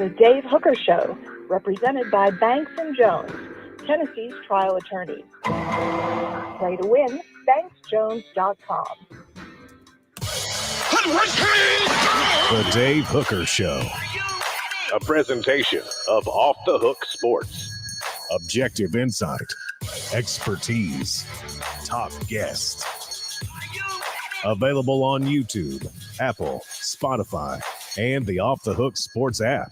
The Dave Hooker Show, represented by Banks & Jones, Tennessee's trial attorneys. Play to win, banksjones.com. The Dave Hooker Show. A presentation of Off the Hook Sports. Objective insight, expertise, top guests. Available on YouTube, Apple, Spotify, and the Off the Hook Sports app.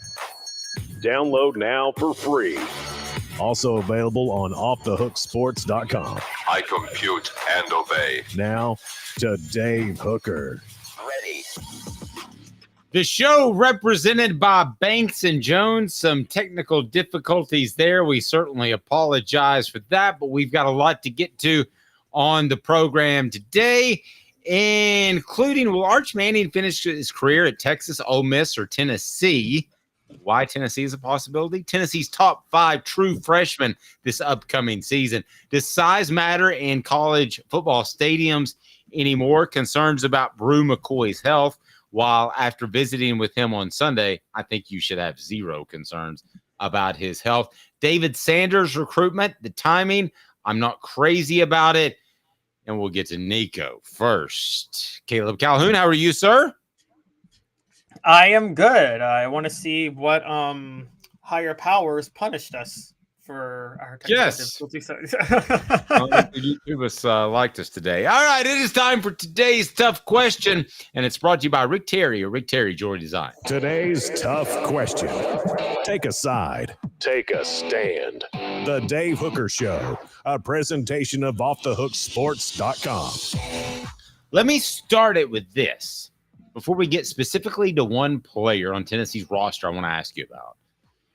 Download now for free. Also available on offthehooksports.com. I compute and obey. Now to Dave Hooker. Ready. The show represented by Banks & Jones. Some technical difficulties there. We certainly apologize for that, but we've got a lot to get to on the program today, including, will Arch Manning finish his career at Texas, Ole Miss, or Tennessee? Why Tennessee is a possibility? Tennessee's top 5 true freshmen this upcoming season. Does size matter in college football stadiums anymore? Concerns about Bru McCoy's health. While after visiting with him on Sunday, I think you should have zero concerns about his health. David Sanders' recruitment, the timing, I'm not crazy about it. And we'll get to Nico first. Caleb Calhoun, how are you, sir? I am good. I want to see what higher powers punished us for our technical difficulties. YouTube liked us today. All right, it is time for today's tough question, and it's brought to you by Rick Terry or Rick Terry Jewelry Design. Today's tough question. Take a side. Take a stand. The Dave Hooker Show, a presentation of offthehooksports.com. Let me start it with this. Before we get specifically to one player on Tennessee's roster I want to ask you about,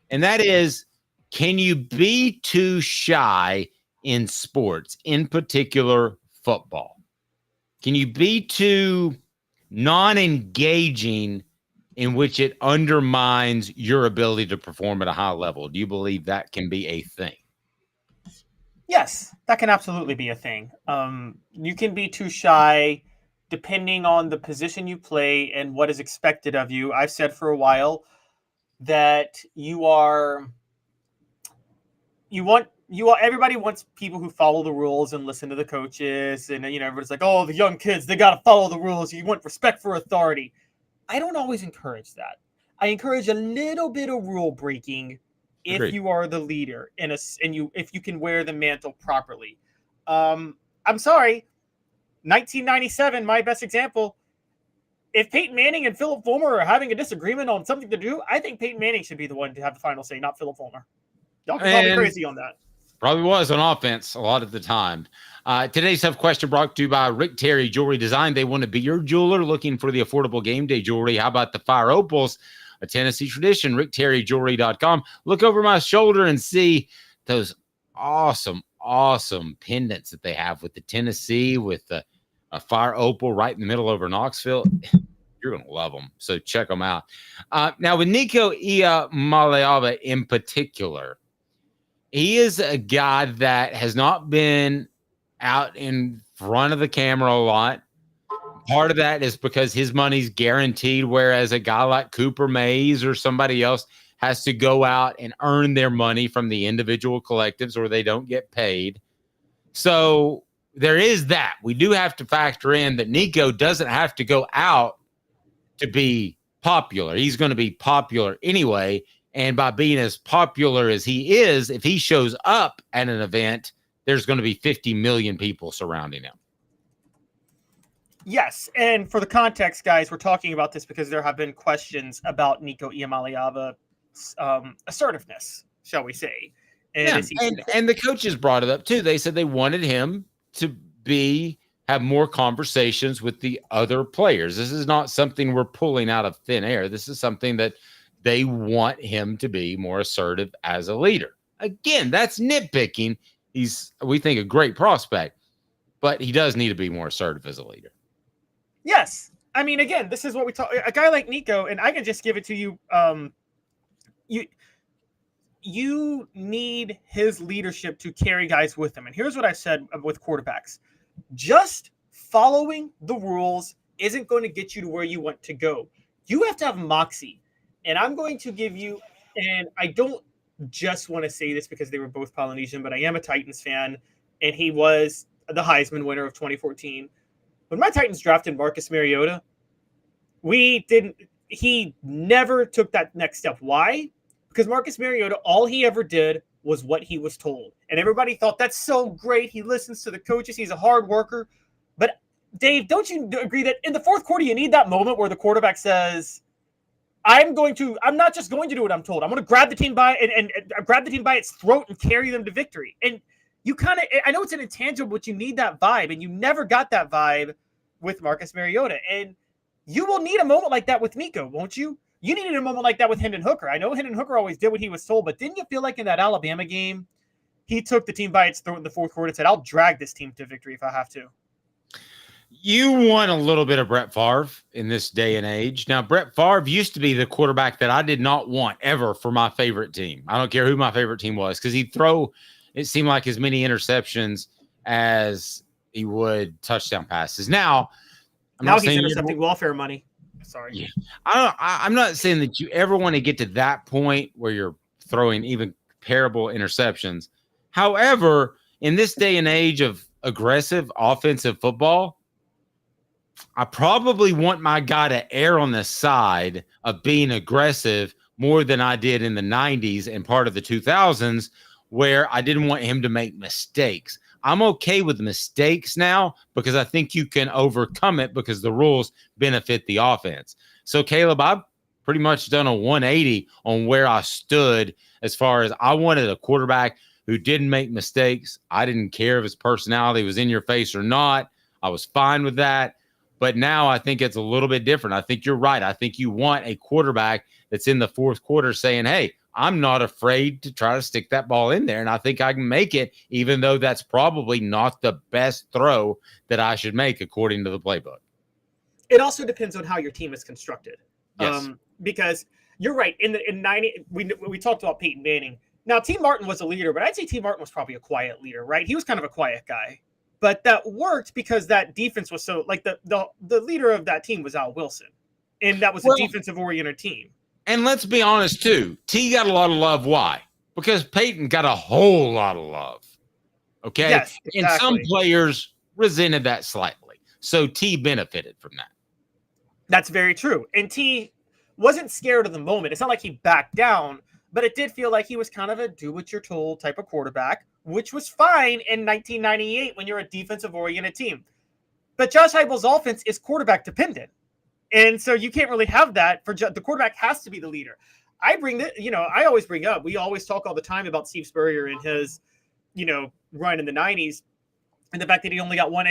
and that is, can you be too shy in sports, in particular football? Can you be too non-engaging in which it undermines your ability to perform at a high level? Do you believe that can be a thing? Yes, that can absolutely be a thing. You can be too shy depending on the position you play and what is expected of you. I've said for a while that everybody wants people who follow the rules and listen to the coaches, and everybody's like, oh, the young kids, they got to follow the rules. You want respect for authority. I don't always encourage that. I encourage a little bit of rule breaking if Agreed. You are the leader if you can wear the mantle properly. I'm sorry, 1997, my best example. If Peyton Manning and Philip Fulmer are having a disagreement on something to do, I think Peyton Manning should be the one to have the final say, not Philip Fulmer. Y'all can call me crazy on that. Probably was on offense a lot of the time. Today's tough question brought to you by Rick Terry Jewelry Design. They want to be your jeweler looking for the affordable game day jewelry. How about the Fire Opals, a Tennessee tradition? RickTerryJewelry.com. Look over my shoulder and see those awesome pendants that they have with the Tennessee, with a Fire Opal right in the middle over Knoxville. You're going to love them. So check them out. Now, with Nico Iamaleava in particular, he is a guy that has not been out in front of the camera a lot. Part of that is because his money's guaranteed, whereas a guy like Cooper Mays or somebody else has to go out and earn their money from the individual collectives, or they don't get paid. So there is that. We do have to factor in that Nico doesn't have to go out to be popular. He's going to be popular anyway. And by being as popular as he is, if he shows up at an event, there's going to be 50 million people surrounding him. Yes, and for the context, guys, we're talking about this because there have been questions about Nico Iamaleava's assertiveness, shall we say. And the coaches brought it up, too. They said they wanted him to have more conversations with the other players. This is not something we're pulling out of thin air. This is something that they want him to be more assertive as a leader. Again, that's nitpicking. He's, we think, a great prospect, but he does need to be more assertive as a leader. Yes. I mean, again, this is what we talk. A guy like Nico, and I can just give it to you. You need his leadership to carry guys with him. And here's what I said with quarterbacks. Just following the rules isn't going to get you to where you want to go. You have to have moxie. And I'm going to give you, and I don't just want to say this because they were both Polynesian, but I am a Titans fan, and he was the Heisman winner of 2014. When my Titans drafted Marcus Mariota, he never took that next step. Why? Because Marcus Mariota, all he ever did was what he was told. And everybody thought, that's so great. He listens to the coaches. He's a hard worker. But Dave, don't you agree that in the fourth quarter, you need that moment where the quarterback says, I'm not just going to do what I'm told. I'm going to grab the team by and grab the team by its throat and carry them to victory. And you I know it's an intangible, but you need that vibe. And you never got that vibe with Marcus Mariota. And you will need a moment like that with Nico, won't you? You needed a moment like that with Hendon Hooker. I know Hendon Hooker always did what he was told, but didn't you feel like in that Alabama game, he took the team by its throat in the fourth quarter and said, I'll drag this team to victory if I have to? You want a little bit of Brett Favre in this day and age. Now, Brett Favre used to be the quarterback that I did not want ever for my favorite team. I don't care who my favorite team was, because he'd throw, it seemed like, as many interceptions as he would touchdown passes. Now he's intercepting welfare money. Sorry. Yeah. I'm not saying that you ever want to get to that point where you're throwing even comparable interceptions. However, in this day and age of aggressive offensive football, I probably want my guy to err on the side of being aggressive more than I did in the 90s and part of the 2000s, where I didn't want him to make mistakes. I'm okay with mistakes now because I think you can overcome it because the rules benefit the offense. So, Caleb, I've pretty much done a 180 on where I stood as far as I wanted a quarterback who didn't make mistakes. I didn't care if his personality was in your face or not. I was fine with that. But now I think it's a little bit different. I think you're right. I think you want a quarterback that's in the fourth quarter saying, hey, I'm not afraid to try to stick that ball in there, and I think I can make it, even though that's probably not the best throw that I should make according to the playbook. It also depends on how your team is constructed. Yes. Because you're right. In 90, we talked about Peyton Manning. Now, T. Martin was a leader, but I'd say T. Martin was probably a quiet leader, right? He was kind of a quiet guy. But that worked because that defense was so, like, the leader of that team was Al Wilson. And that was a defensive-oriented team. And let's be honest, too. T got a lot of love. Why? Because Peyton got a whole lot of love. Okay? Yes, exactly. And some players resented that slightly. So T benefited from that. That's very true. And T wasn't scared of the moment. It's not like he backed down, but it did feel like he was kind of a do-what-you're-told type of quarterback, which was fine in 1998 when you're a defensive-oriented team. But Josh Heupel's offense is quarterback-dependent. And so you can't really have that. The quarterback has to be the leader. I always bring up, we always talk all the time about Steve Spurrier and his, run in the 90s and the fact that he only got one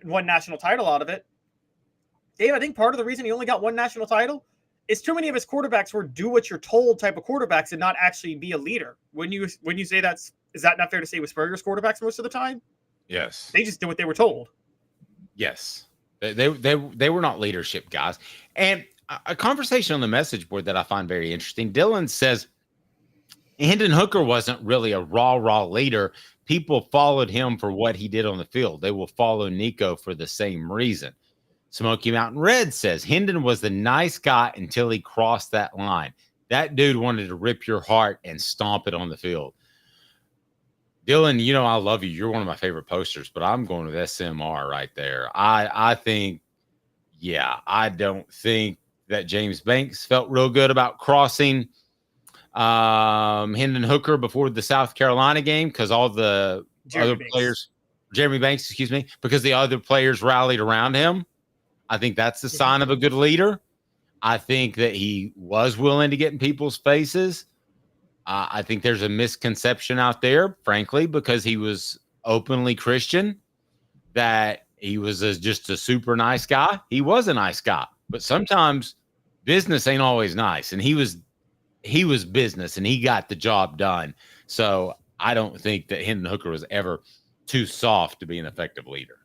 one national title out of it. Dave, I think part of the reason he only got one national title is too many of his quarterbacks were do-what-you're-told type of quarterbacks and not actually be a leader. When you say is that not fair to say with Spurrier's quarterbacks most of the time? Yes. They just did what they were told. Yes. They were not leadership guys. And a conversation on the message board that I find very interesting. Dylan says Hendon Hooker wasn't really a raw leader. People followed him for what he did on the field. They will follow Nico for the same reason. Smoky Mountain Red says Hendon was the nice guy until he crossed that line. That dude wanted to rip your heart and stomp it on the field. Dylan, I love you. You're one of my favorite posters, but I'm going with SMR right there. I don't think that James Banks felt real good about crossing Hendon Hooker before the South Carolina game because all the Jeremy Banks, because the other players rallied around him. I think that's the sign of a good leader. I think that he was willing to get in people's faces. I think there's a misconception out there, frankly, because he was openly Christian, that he was just a super nice guy. He was a nice guy, but sometimes business ain't always nice. And he was business and he got the job done. So I don't think that Hendon Hooker was ever too soft to be an effective leader.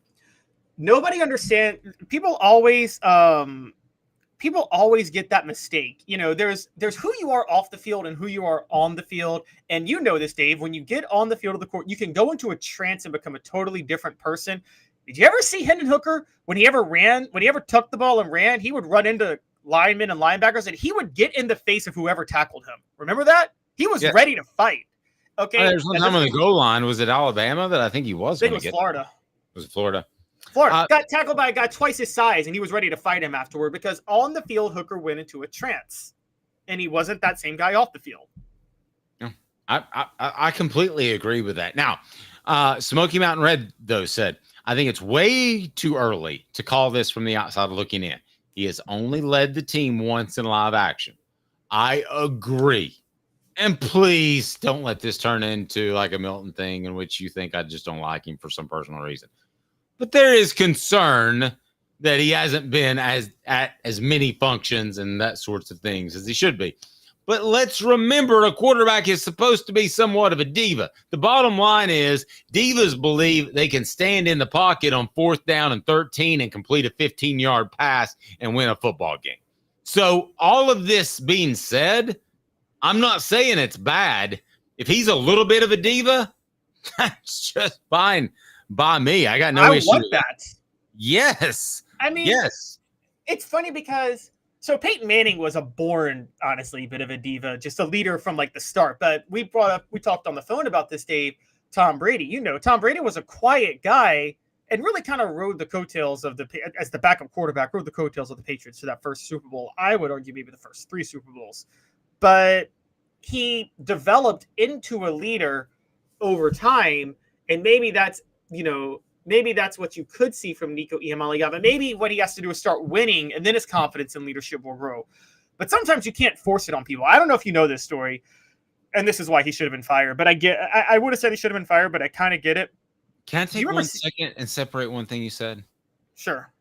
Nobody understands. People always get that mistake. There's who you are off the field and who you are on the field. And you know this, Dave, when you get on the field of the court, you can go into a trance and become a totally different person. Did you ever see Hendon Hooker when he ever tucked the ball and ran? He would run into linemen and linebackers, and he would get in the face of whoever tackled him. Remember that? He was ready to fight. Okay. There's one time on the goal line. Was it Alabama that I think he was? I think it was Florida. Was it Florida? Florida got tackled by a guy twice his size, and he was ready to fight him afterward because on the field, Hooker went into a trance, and he wasn't that same guy off the field. I completely agree with that. Now, Smoky Mountain Red, though, said, I think it's way too early to call this from the outside looking in. He has only led the team once in live action. I agree. And please don't let this turn into like a Milton thing in which you think I just don't like him for some personal reason. But there is concern that he hasn't been at as many functions and that sorts of things as he should be. But let's remember, a quarterback is supposed to be somewhat of a diva. The bottom line is divas believe they can stand in the pocket on 4th down and 13 and complete a 15-yard pass and win a football game. So all of this being said, I'm not saying it's bad. If he's a little bit of a diva, that's just fine by me. I got no issue. I want that. Yes. I mean, yes. It's funny because so Peyton Manning was a born, honestly, bit of a diva, just a leader from like the start. But we talked on the phone about this, Dave. Tom Brady, Tom Brady was a quiet guy and really kind of rode the coattails of as the backup quarterback, rode the coattails of the Patriots to that first Super Bowl. I would argue maybe the first 3 Super Bowls. But he developed into a leader over time. And maybe that's, maybe that's what you could see from Nico Iamaleava. Maybe what he has to do is start winning, and then his confidence in leadership will grow. But sometimes you can't force it on people. I don't know if you know this story, and this is why he should have been fired. But I would have said he should have been fired, but I kind of get it. Can I take 1 second and separate one thing you said? Sure.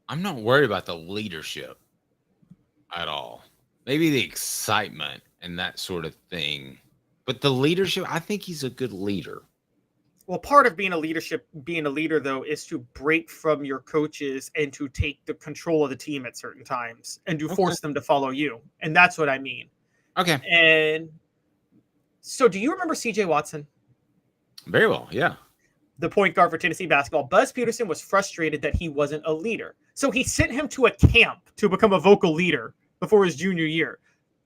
I'm not worried about the leadership at all. Maybe the excitement and that sort of thing. But the leadership, I think he's a good leader. Well, part of being a leader, though, is to break from your coaches and to take the control of the team at certain times and to force them to follow you. And that's what I mean. Okay. And so do you remember C.J. Watson? Very well, yeah. The point guard for Tennessee basketball. Buzz Peterson was frustrated that he wasn't a leader. So he sent him to a camp to become a vocal leader before his junior year.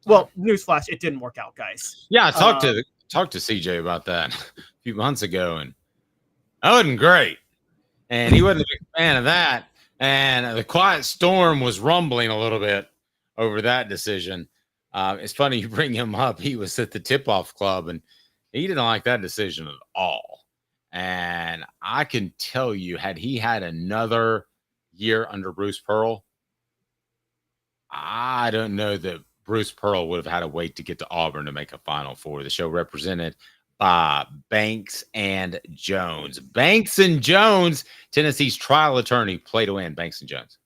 Well, newsflash, it didn't work out, guys. Yeah, I talked to CJ about that a few months ago, and that wasn't great. And he wasn't a big fan of that. And the quiet storm was rumbling a little bit over that decision. It's funny you bring him up. He was at the tip-off club, and he didn't like that decision at all. And I can tell you, had he had another year under Bruce Pearl, I don't know that Bruce Pearl would have had to wait to get to Auburn to make a Final Four. The show represented by Banks and Jones. Banks and Jones, Tennessee's trial attorney, play to win. Banks and Jones.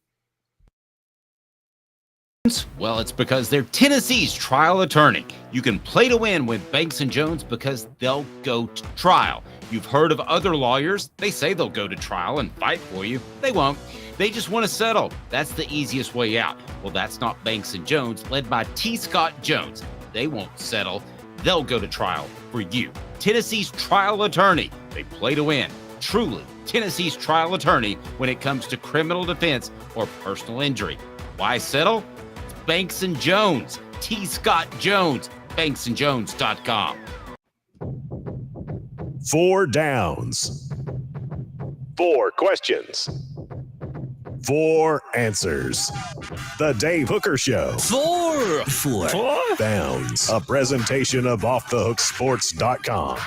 Well, it's because they're Tennessee's trial attorney. You can play to win with Banks and Jones because they'll go to trial. You've heard of other lawyers. They say they'll go to trial and fight for you. They won't. They just want to settle. That's the easiest way out. Well, that's not Banks and Jones, led by T. Scott Jones. They won't settle. They'll go to trial for you. Tennessee's trial attorney. They play to win. Truly, Tennessee's trial attorney when it comes to criminal defense or personal injury. Why settle? It's Banks and Jones. T. Scott Jones. BanksandJones.com. 4 downs. 4 questions. 4 answers. The Dave Hooker Show. 4 downs. A presentation of offthehooksports.com.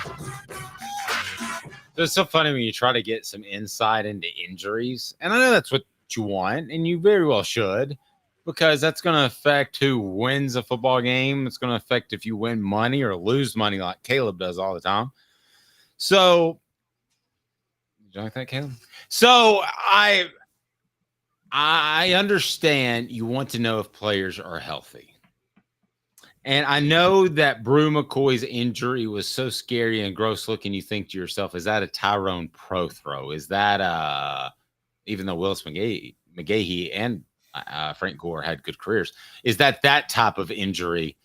So it's so funny when you try to get some insight into injuries. And I know that's what you want, and you very well should, because that's going to affect who wins a football game. It's going to affect if you win money or lose money like Caleb does all the time. So, did you like that, Caleb? So I understand you want to know if players are healthy. And I know that Bru McCoy's injury was so scary and gross looking, you think to yourself, is that a Tyrone Pro throw? Is that, even though Willis McGahee and Frank Gore had good careers, is that type of injury?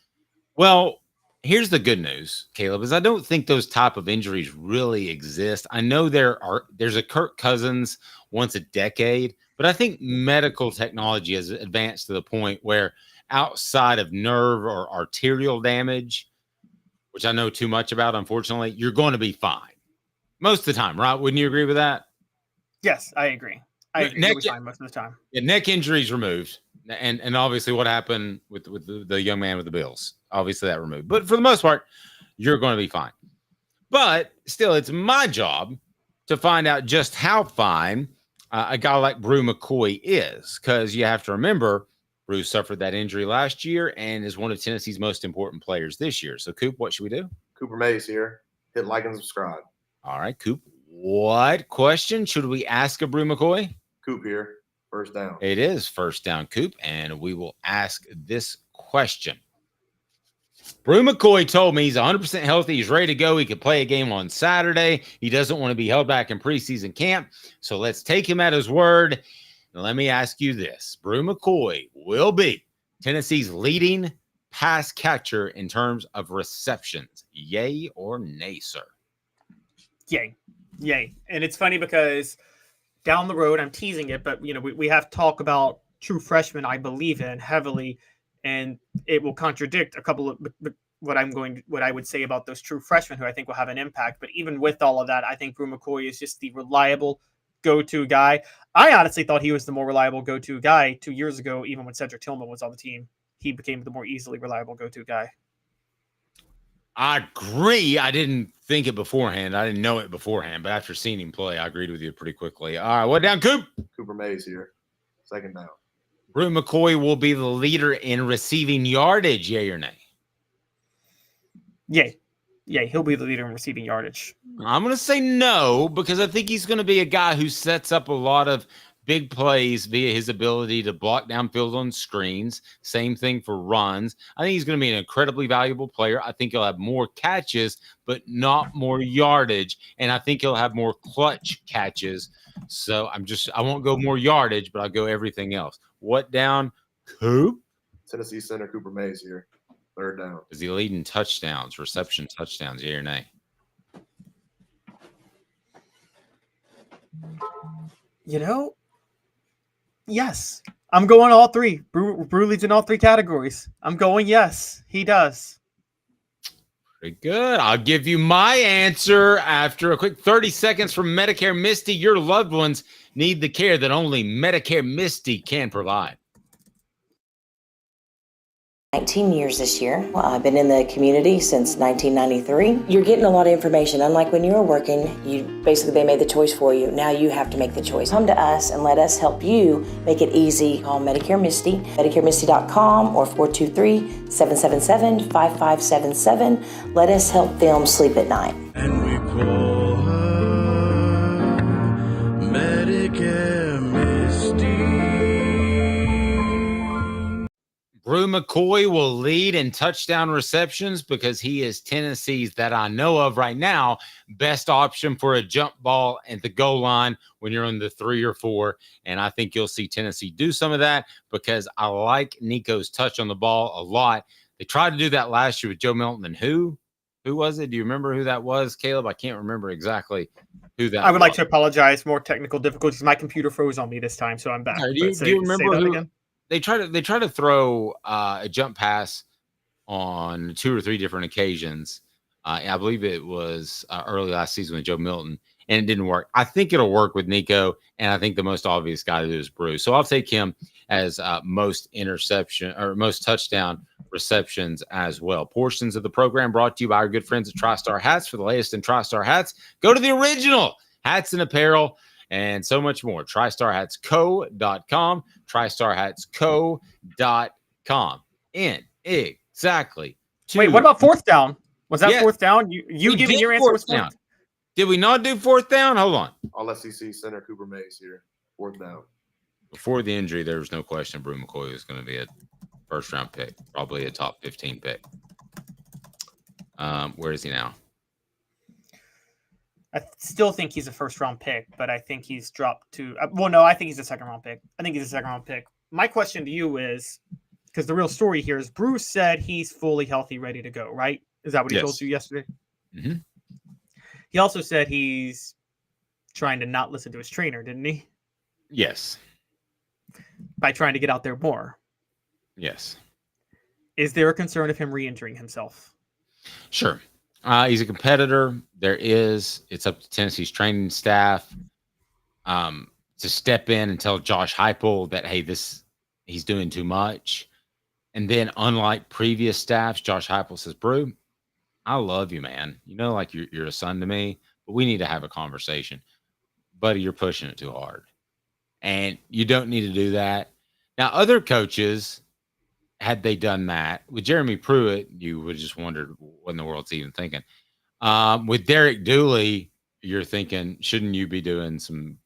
Well, Here's the good news, Caleb, is I don't think those type of injuries really exist. I know there's a Kirk Cousins once a decade, but I think medical technology has advanced to the point where outside of nerve or arterial damage, which I know too much about, unfortunately, you're going to be fine most of the time, right? Wouldn't you agree with that? Yes, I agree. You'll be fine most of the time. Yeah, neck injuries removed. And obviously what happened with the young man with the Bills, obviously that removed. But for the most part, you're going to be fine. But still, it's my job to find out just how fine a guy like Bru McCoy is, because you have to remember, Brew suffered that injury last year and is one of Tennessee's most important players this year. So, Coop, what should we do? Cooper Mays here. Hit like and subscribe. All right, Coop. What question should we ask of Bru McCoy? Coop here. First down. It is first down, Coop, and we will ask this question. Bru McCoy told me he's 100% healthy. He's ready to go. He could play a game on Saturday. He doesn't want to be held back in preseason camp. So let's take him at his word. And let me ask you this. Bru McCoy will be Tennessee's leading pass catcher in terms of receptions. Yay or nay, sir? Yay. And it's funny because down the road, I'm teasing it, but we have talk about true freshmen I believe in heavily, and it will contradict a couple of what I would say about those true freshmen who I think will have an impact. But even with all of that, I think Bru McCoy is just the reliable go-to guy. I honestly thought he was the more reliable go-to guy 2 years ago, even when Cedric Tillman was on the team. He became the more easily reliable go-to guy. I agree. I didn't think it beforehand. I didn't know it beforehand, but after seeing him play, I agreed with you pretty quickly. All right, what down, Coop? Cooper Mays here. Second down. Bru McCoy will be the leader in receiving yardage, yay or nay? Yay, he'll be the leader in receiving yardage. I'm going to say no, because I think he's going to be a guy who sets up a lot of big plays via his ability to block downfield on screens. Same thing for runs. I think he's going to be an incredibly valuable player. I think he'll have more catches, but not more yardage. And I think he'll have more clutch catches. So I won't go more yardage, but I'll go everything else. What down, Coop? Tennessee center Cooper Mays here. Third down. Is he leading touchdowns, reception touchdowns, yay or nay? Yes. I'm going all three. Brew leads in all three categories. I'm going yes, he does. Pretty good. I'll give you my answer after a quick 30 seconds from Medicare Misty. Your loved ones need the care that only Medicare Misty can provide. 19 years this year. I've been in the community since 1993. You're getting a lot of information. Unlike when you were working, they made the choice for you. Now you have to make the choice. Come to us and let us help you make it easy. Call Medicare Misty, MedicareMisty.com or 423-777-5577. Let us help them sleep at night. And we call her Medicare Misty. Bru McCoy will lead in touchdown receptions because he is Tennessee's, that I know of right now, best option for a jump ball at the goal line when you're in the 3 or 4. And I think you'll see Tennessee do some of that because I like Nico's touch on the ball a lot. They tried to do that last year with Joe Milton and who was it? Do you remember who that was, Caleb? I can't remember exactly who that was. I would like to apologize. More technical difficulties. My computer froze on me this time, so I'm back. Do you remember who? Again? They try to throw a jump pass on 2 or 3 different occasions. I believe it was early last season with Joe Milton, and it didn't work. I think it'll work with Nico, and I think the most obvious guy to do is Brew. So I'll take him as most interception or most touchdown receptions as well. Portions of the program brought to you by our good friends at TriStar Hats. For the latest in TriStar Hats, go to the original Hats and Apparel. And so much more. TriStarHatsCo.com. TriStarHatsCo.com. Exactly. Wait, what about fourth down? Was that fourth down? You giving your answer was fourth down. Did we not do fourth down? Hold on. All SEC center Cooper Mays here. Fourth down. Before the injury, there was no question Bru McCoy was going to be a first-round pick, probably a top 15 pick. Where is he now? I still think he's a first-round pick, but I think he's dropped to I think he's a second-round pick. My question to you is, because the real story here is Bruce said he's fully healthy, ready to go, right? Is that what he Yes. told you yesterday? Mhm. He also said he's trying to not listen to his trainer, didn't he? Yes. By trying to get out there more. Yes. Is there a concern of him re-injuring himself? Sure. He's a competitor. It's up to Tennessee's training staff to step in and tell Josh Heupel that, hey, he's doing too much. And then, unlike previous staffs, Josh Heupel says, Brew, I love you, man. You know, like you're a son to me, but we need to have a conversation. Buddy, you're pushing it too hard. And you don't need to do that. Now, other coaches, had they done that with Jeremy Pruitt, you would have just wondered what in the world's he even thinking. With Derek Dooley, you're thinking, shouldn't you be doing some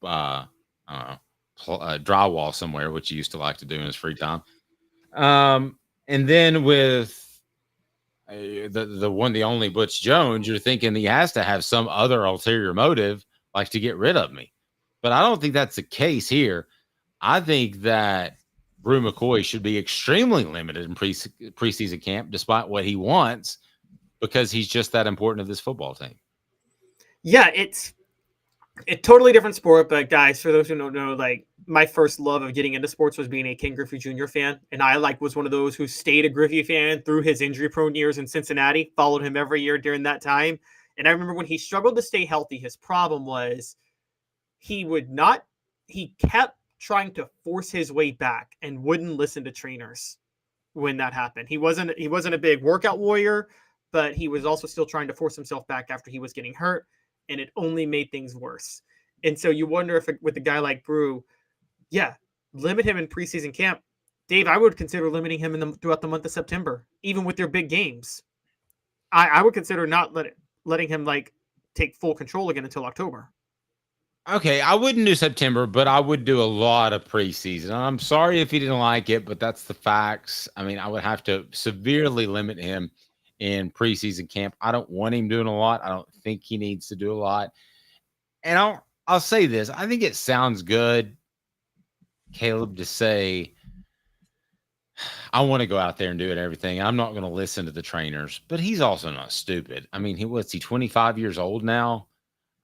drywall somewhere, which he used to like to do in his free time? And then with the only Butch Jones, you're thinking he has to have some other ulterior motive, like to get rid of me. But I don't think that's the case here. I think that Bru McCoy should be extremely limited in preseason camp, despite what he wants, because he's just that important to this football team. Yeah, it's a totally different sport. But guys, for those who don't know, like my first love of getting into sports was being a Ken Griffey Jr. fan, and I was one of those who stayed a Griffey fan through his injury-prone years in Cincinnati. Followed him every year during that time, and I remember when he struggled to stay healthy, his problem was he kept trying to force his way back and wouldn't listen to trainers when that happened. He wasn't a big workout warrior, but he was also still trying to force himself back after he was getting hurt, and it only made things worse. And so you wonder if with a guy like Brew, limit him in preseason camp. Dave, I would consider limiting him throughout the month of September, even with their big games. I would consider not letting him take full control again until October. Okay, I wouldn't do September, but I would do a lot of preseason. I'm sorry if he didn't like it, but that's the facts. I mean, I would have to severely limit him in preseason camp. I don't want him doing a lot. I don't think he needs to do a lot. And I'll say this. I think it sounds good, Caleb, to say, I want to go out there and do it everything. I'm not going to listen to the trainers, but he's also not stupid. I mean, he 25 years old now?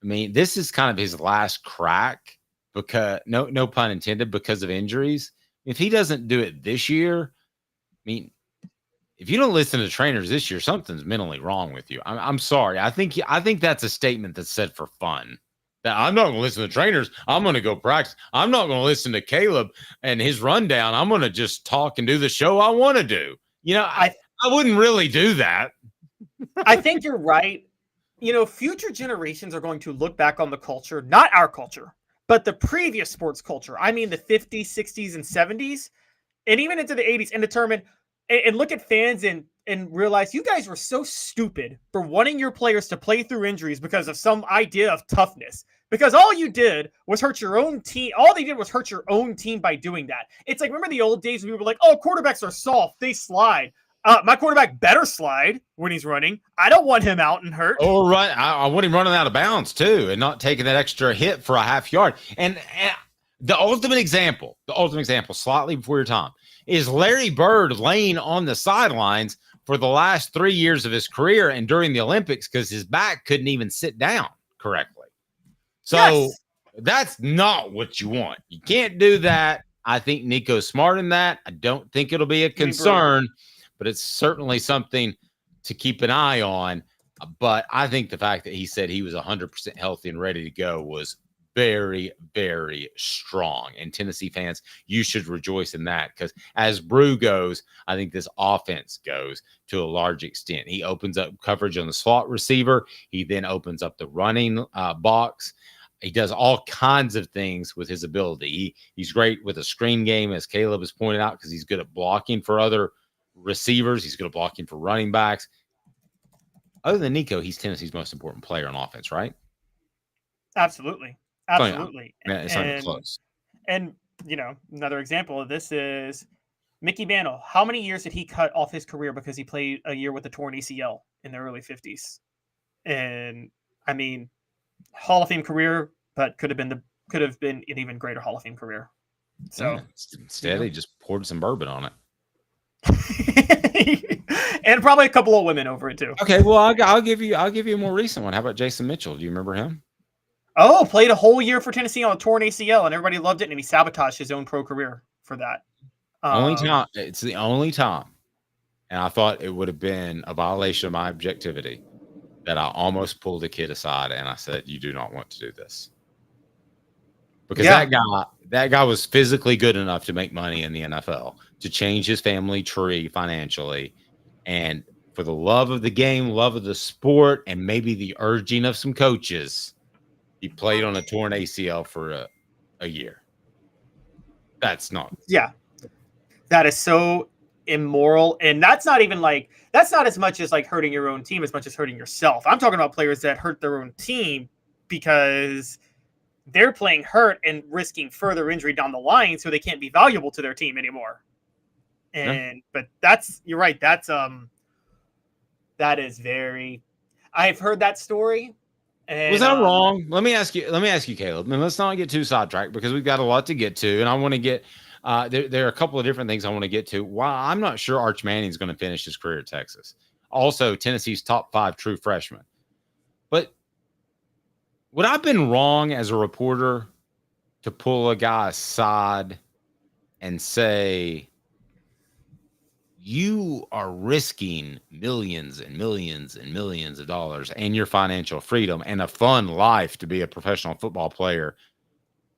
I mean, this is kind of his last crack, because no pun intended, because of injuries. If he doesn't do it this year, I mean, if you don't listen to trainers this year, something's mentally wrong with you. I'm sorry. I think that's a statement that's said for fun. That I'm not going to listen to trainers. I'm going to go practice. I'm not going to listen to Caleb and his rundown. I'm going to just talk and do the show I want to do. You know, I wouldn't really do that. I think you're right. You know, future generations are going to look back on the culture, not our culture, but the previous sports culture. I mean, the 50s, 60s, and 70s, and even into the 80s, and determine and look at fans and realize you guys were so stupid for wanting your players to play through injuries because of some idea of toughness. Because all you did was hurt your own team. All they did was hurt your own team by doing that. It's like, remember the old days when we were like, oh, quarterbacks are soft, they slide. My quarterback better slide when he's running. I don't want him out and hurt. Oh, right. I want him running out of bounds too, and not taking that extra hit for a half yard. And the ultimate example, slightly before your time, is Larry Bird laying on the sidelines for the last 3 years of his career and during the Olympics because his back couldn't even sit down correctly. So That's not what you want. You can't do that. I think Nico's smart in that. I don't think it'll be a concern, but it's certainly something to keep an eye on. But I think the fact that he said he was 100% healthy and ready to go was very, very strong. And Tennessee fans, you should rejoice in that, because as Brew goes, I think this offense goes to a large extent. He opens up coverage on the slot receiver. He then opens up the running box. He does all kinds of things with his ability. He's great with a screen game, as Caleb has pointed out, because he's good at blocking for other receivers. He's good at blocking for running backs. Other than Nico, he's Tennessee's most important player on offense, right? Absolutely. Absolutely. It's not even close. And, you know, another example of this is Mickey Mantle. How many years did he cut off his career because he played a year with a torn ACL in the early 50s? And, I mean, Hall of Fame career, but could have been an even greater Hall of Fame career. So instead, he just poured some bourbon on it. And probably a couple of women over it too. Okay, well, I'll give you a more recent one. How about Jason Mitchell? Do you remember him? Oh, played a whole year for Tennessee on a torn ACL, and everybody loved it, and he sabotaged his own pro career for that. Only time. It's the only time. And I thought it would have been a violation of my objectivity that I almost pulled the kid aside and I said, "You do not want to do this." Because that guy was physically good enough to make money in the NFL, to change his family tree financially, and for the love of the game, love of the sport, and maybe the urging of some coaches, he played on a torn ACL for a year. That's not. Yeah. That is so immoral. And that's not as much as like hurting your own team as much as hurting yourself. I'm talking about players that hurt their own team because they're playing hurt and risking further injury down the line so they can't be valuable to their team anymore. And but you're right. That is very, I've heard that story. And, was that wrong? Let me ask you, Caleb. I mean, let's not get too sidetracked because we've got a lot to get to, and I want to get there are a couple of different things I want to get to. While I'm not sure Arch Manning's going to finish his career at Texas, also Tennessee's top 5 true freshman. But would I have been wrong as a reporter to pull a guy aside and say, you are risking millions and millions and millions of dollars and your financial freedom and a fun life to be a professional football player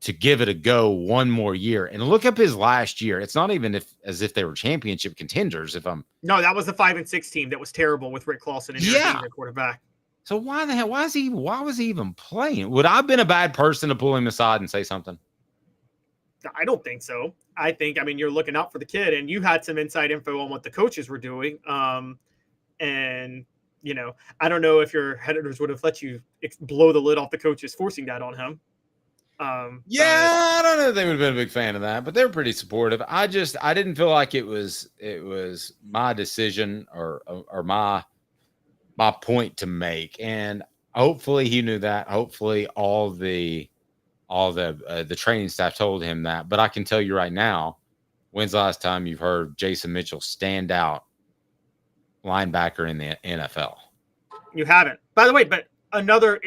to give it a go one more year? And look up his last year. It's not even as if they were championship contenders. No, that was the 5-6 team that was terrible with Rick Clausen and Aaron quarterback. So why the hell? Why was he even playing? Would I have been a bad person to pull him aside and say something? I don't think so. I mean, you're looking out for the kid, and you had some inside info on what the coaches were doing. And, you know, I don't know if your editors would have let you blow the lid off the coaches forcing that on him. I don't know if they would have been a big fan of that, but they were pretty supportive. I didn't feel like it was my decision or my point to make. And hopefully he knew that. Hopefully all the training staff told him that. But I can tell you right now, when's the last time you've heard Jason Mitchell stand out linebacker in the NFL? You haven't. By the way, but another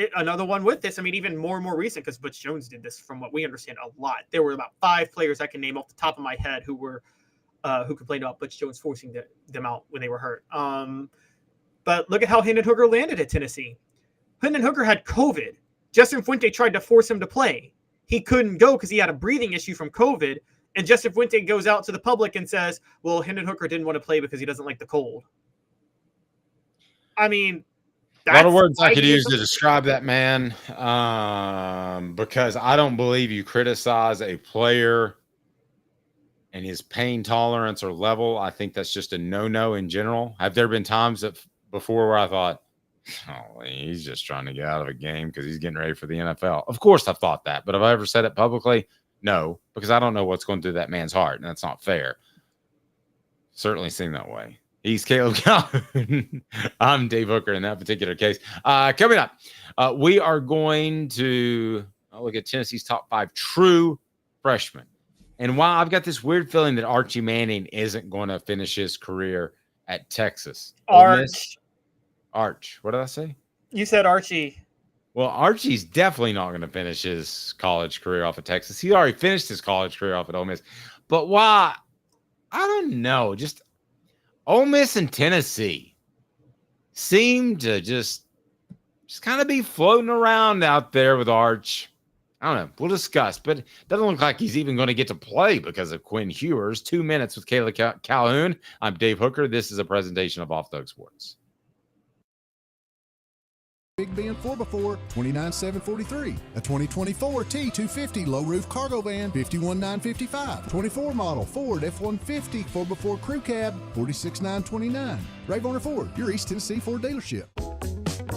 one with this, I mean, even more and more recent, because Butch Jones did this from what we understand a lot. There were about 5 players I can name off the top of my head who complained about Butch Jones forcing them out when they were hurt. But look at how Hendon Hooker landed at Tennessee. Hendon Hooker had COVID. Justin Fuente tried to force him to play. He couldn't go because he had a breathing issue from COVID. And Justin Fuente goes out to the public and says, well, Hendon Hooker didn't want to play because he doesn't like the cold. I mean, a lot of words I could use to describe that man, because I don't believe you criticize a player and his pain tolerance or level. I think that's just a no-no in general. Have there been times before where I thought, oh, he's just trying to get out of a game because he's getting ready for the NFL? Of course I've thought that, but have I ever said it publicly? No, because I don't know what's going through that man's heart, and that's not fair. Certainly seemed that way. He's Caleb Calhoun. I'm Dave Hooker in that particular case. Coming up, we are going to look at Tennessee's top 5 true freshmen. And while I've got this weird feeling that Archie Manning isn't going to finish his career at Texas. Arch. What did I say? You said Archie. Well, Archie's definitely not going to finish his college career off of Texas. He already finished his college career off at Ole Miss. But why? I don't know. Just Ole Miss and Tennessee seem to just kind of be floating around out there with Arch. I don't know. We'll discuss, but it doesn't look like he's even going to get to play because of Quinn Ewers. 2 minutes with Caleb Calhoun. I'm Dave Hooker. This is a presentation of Off Thug Sports. Big Ben 4x4, $29,743. A 2024 T250 low roof cargo van, $51,955. 24 model Ford F-150 4x4 crew cab, $46,929. Ray Varner Ford, your East Tennessee Ford dealership.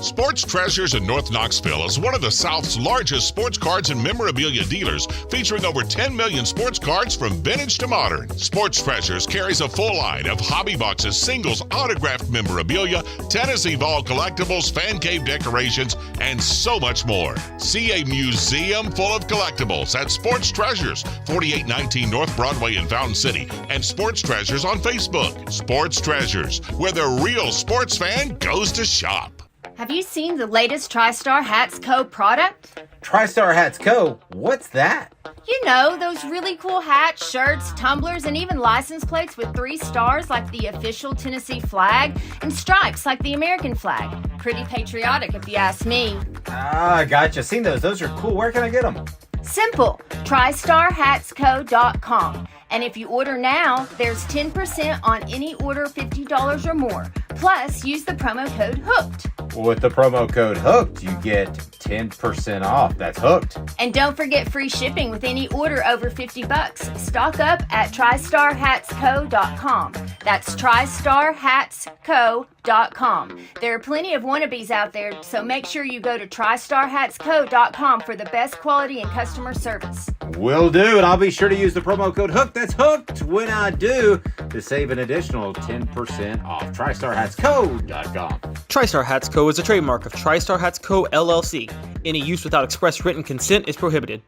Sports Treasures in North Knoxville is one of the South's largest sports cards and memorabilia dealers, featuring over 10 million sports cards from vintage to modern. Sports Treasures carries a full line of hobby boxes, singles, autographed memorabilia, Tennessee Vol collectibles, fan cave decorations, and so much more. See a museum full of collectibles at Sports Treasures, 4819 North Broadway in Fountain City, and Sports Treasures on Facebook. Sports Treasures, where the real sports fan goes to shop. Have you seen the latest TriStar Hats Co. product? TriStar Hats Co.? What's that? You know, those really cool hats, shirts, tumblers, and even license plates with 3 stars like the official Tennessee flag and stripes like the American flag. Pretty patriotic if you ask me. Ah, gotcha. Seen those. Those are cool. Where can I get them? Simple. TriStarHatsCo.com. And if you order now, there's 10% on any order $50 or more. Plus, use the promo code HOOKED. With the promo code HOOKED, you get 10% off. That's hooked. And don't forget free shipping with any order over $50. Stock up at TriStarHatsCo.com. That's TriStarHatsCo.com. There are plenty of wannabes out there, so make sure you go to TriStarHatsCo.com for the best quality and customer service. Will do, and I'll be sure to use the promo code HOOKED. That's hooked when I do, to save an additional 10% off. TriStarHatsCo.com. TriStar Hats Co. is a trademark of TriStar Hats Co. LLC. Any use without express written consent is prohibited.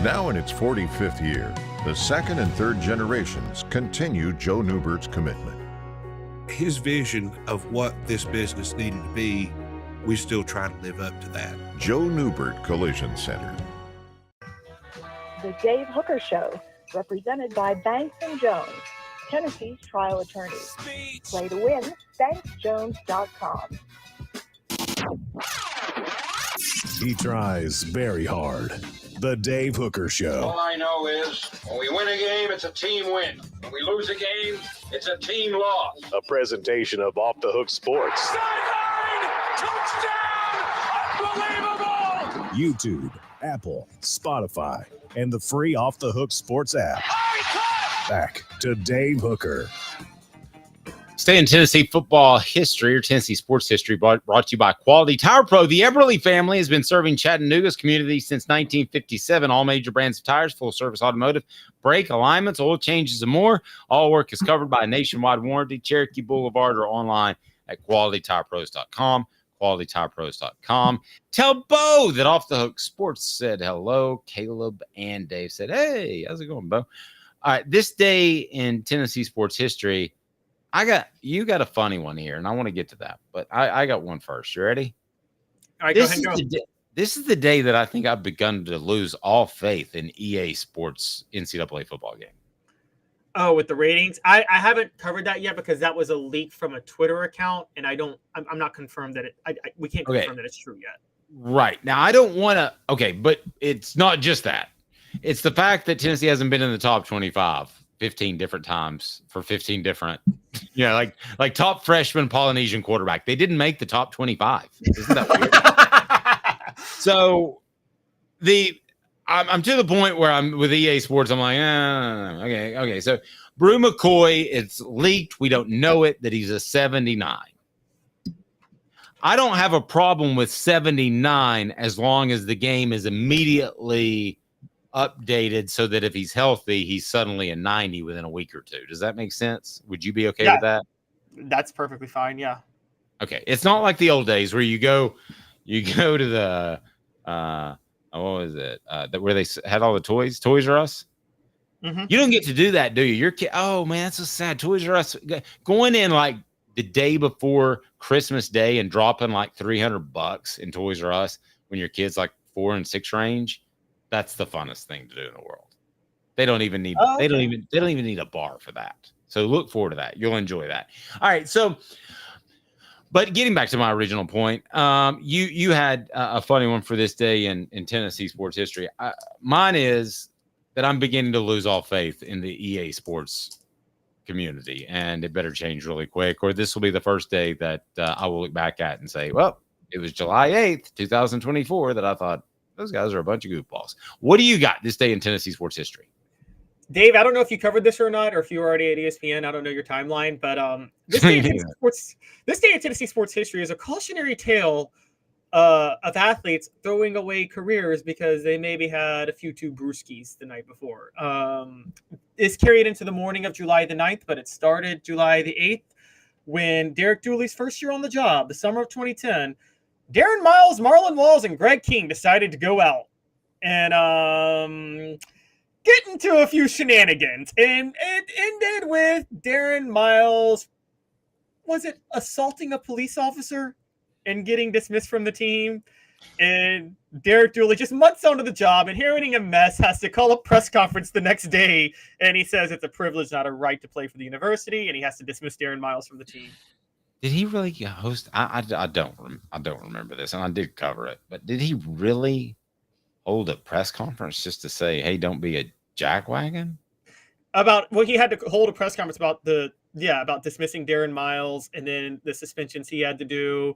Now in its 45th year, the second and third generations continue Joe Neubert's commitment. His vision of what this business needed to be, we still try to live up to that. Joe Neubert Collision Center. The Dave Hooker Show, represented by Banks & Jones, Tennessee's trial attorneys. Play to win, banksjones.com. He tries very hard. The Dave Hooker Show. All I know is when we win a game, it's a team win. When we lose a game, it's a team loss. A presentation of Off the Hook Sports. Touchdown! Unbelievable! YouTube, Apple, Spotify, and the free Off the Hook Sports app. Back to Dave Hooker. Stay in Tennessee football history or Tennessee sports history brought to you by Quality Tire Pro. The Eberle family has been serving Chattanooga's community since 1957. All major brands of tires, full service automotive, brake alignments, oil changes, and more. All work is covered by a nationwide warranty. Cherokee Blvd or online at qualitytirepros.com. qualitytirepros.com. Tell Bo that Off the Hook Sports said hello. Caleb and Dave said, hey, how's it going, Bo? All right, this day in Tennessee sports history, you got a funny one here, and I want to get to that, but I got one first. You ready? All right, this go ahead. This is the day that I think I've begun to lose all faith in EA Sports NCAA football game. Oh, with the ratings, I haven't covered that yet because that was a leak from a Twitter account, and I'm not confirmed that we can't confirm that it's true yet. Right now, I don't want to. Okay, but it's not just that. It's the fact that Tennessee hasn't been in the top 25 15 different times for 15 different, like top freshman Polynesian quarterback. They didn't make the top 25. Isn't that weird? So I'm to the point where I'm with EA Sports. I'm like, okay. So Bru McCoy, it's leaked. We don't know it, that he's a 79. I don't have a problem with 79 as long as the game is immediately updated so that if he's healthy, he's suddenly a 90 within a week or two. Does that make sense? Would you be okay with that? That's perfectly fine. Yeah. Okay. It's not like the old days where you go to the, what was it? Where they had all the toys, Toys R Us. Mm-hmm. You don't get to do that, do you? Your kid, oh man, that's so sad. Toys R Us going in like the day before Christmas Day and dropping like $300 in Toys R Us when your kid's like 4 and 6 range. That's the funnest thing to do in the world. They don't even need they don't even need a bar for that. So look forward to that. You'll enjoy that. All right. So, but getting back to my original point, you had a funny one for this day in Tennessee sports history. Mine is that I'm beginning to lose all faith in the EA Sports community, and it better change really quick, or this will be the first day that I will look back at and say, well, it was July 8th, 2024 that I thought, those guys are a bunch of goofballs. What do you got this day in Tennessee sports history? Dave, I don't know if you covered this or not, or if you were already at ESPN. I don't know your timeline, but this day in Tennessee sports history is a cautionary tale of athletes throwing away careers because they maybe had a few too brewskis the night before. It's carried into the morning of July the 9th, but it started July the 8th when Derek Dooley's first year on the job, the summer of 2010. Darren Miles, Marlon Walls, and Greg King decided to go out and get into a few shenanigans. And it ended with Darren Miles, was it assaulting a police officer and getting dismissed from the team? And Derek Dooley, just months onto the job, inheriting a mess, has to call a press conference the next day, and he says it's a privilege, not a right, to play for the university, and he has to dismiss Darren Miles from the team. Did he really host? I don't remember this, and I did cover it. But did he really hold a press conference just to say, "Hey, don't be a jackwagon"? He had to hold a press conference about about dismissing Darren Miles and then the suspensions he had to do.